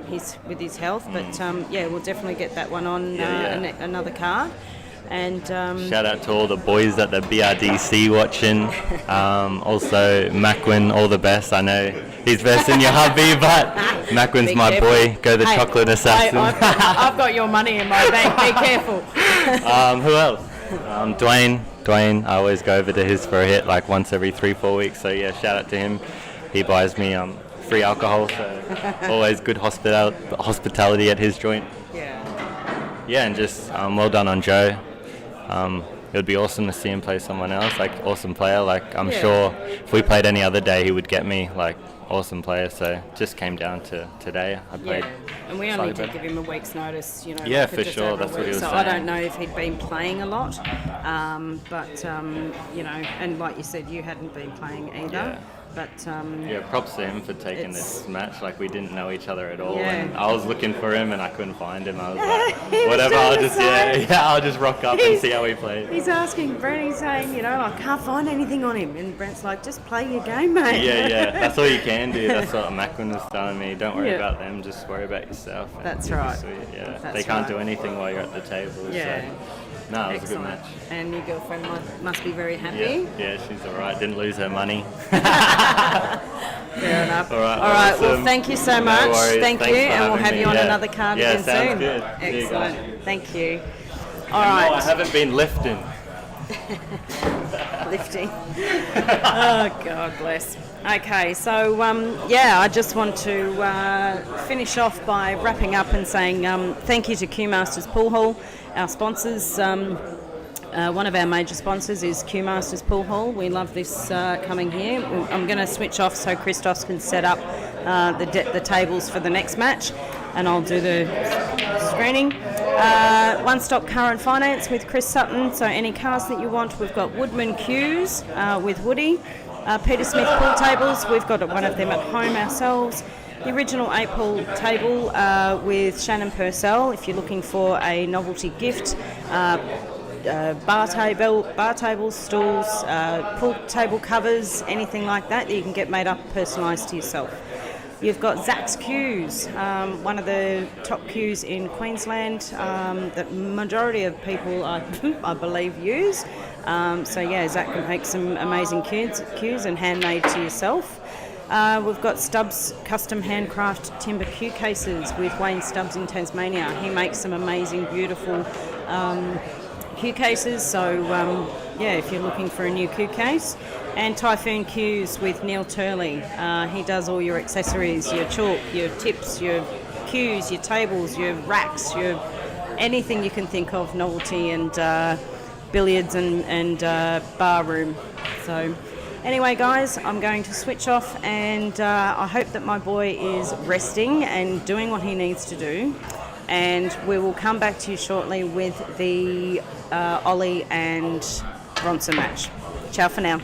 he's with his health, but we'll definitely get that one on another card. And shout out to all the boys at the BRDC watching. Also, Macwin, all the best. I know he's best in your hubby, but Macwin's my boy. Go the chocolate assassin. I've got your money in my bank. Be careful. Who else? Dwayne. I always go over to his for a hit like once every 3-4 weeks. So shout out to him. He buys me free alcohol, so always good hospitality at his joint. Yeah, and just well done on Joe. It would be awesome to see him play someone else, like awesome player. Like I'm sure if we played any other day, he would get me. Like awesome player. So just came down to today. I played. And we only did give him a week's notice, Yeah, for sure. That's what he was saying. So I don't know if he'd been playing a lot, but and like you said, you hadn't been playing either. Yeah. But props to him for taking this match. Like we didn't know each other at all, and I was looking for him and I couldn't find him. I was like, whatever, I'll just rock up and see how he plays. He's asking Brent, he's saying, I can't find anything on him, and Brent's like, just play your game, mate. Yeah, that's all you can do. That's what Macklin was telling me. Don't worry about them, just worry about yourself. That's right. Sweet. They can't do anything while you're at the table. Yeah. So. No, it was a good match. And your girlfriend must be very happy. Yeah, she's all right. Didn't lose her money. Fair enough. All right. Awesome. Well, thank you so much. No Thank you, and we'll have you on another card again sounds soon. Good. Excellent. Thank you. All right. No, I haven't been lifting. Lifting. Oh, God bless. Okay, so I just want to finish off by wrapping up and saying thank you to Q Masters Pool Hall, our sponsors. One of our major sponsors is Q Masters Pool Hall. We love this coming here. I'm going to switch off so Christos can set up the tables for the next match, and I'll do the screening. One Stop Car and Finance with Chris Sutton. So any cars that you want, we've got Woodman Qs with Woody. Peter Smith pool tables, we've got one of them at home ourselves. The original 8 pool table with Shannon Purcell, if you're looking for a novelty gift. Bar tables, stools, pool table covers, anything like that you can get made up, personalised to yourself. You've got Zach's Queues, one of the top queues in Queensland that majority of people, I believe, use. So yeah, Zach can make some amazing queues and handmade to yourself. We've got Stubbs custom handcraft timber queue cases with Wayne Stubbs in Tasmania. He makes some amazing, beautiful queue cases. So yeah, if you're looking for a new queue case. And Typhoon Queues with Neil Turley. He does all your accessories, your chalk, your tips, your queues, your tables, your racks, your anything you can think of, novelty and billiards and bar room. So anyway, guys, I'm going to switch off, and I hope that my boy is resting and doing what he needs to do. And we will come back to you shortly with the Ollie and Bronson match. Ciao for now.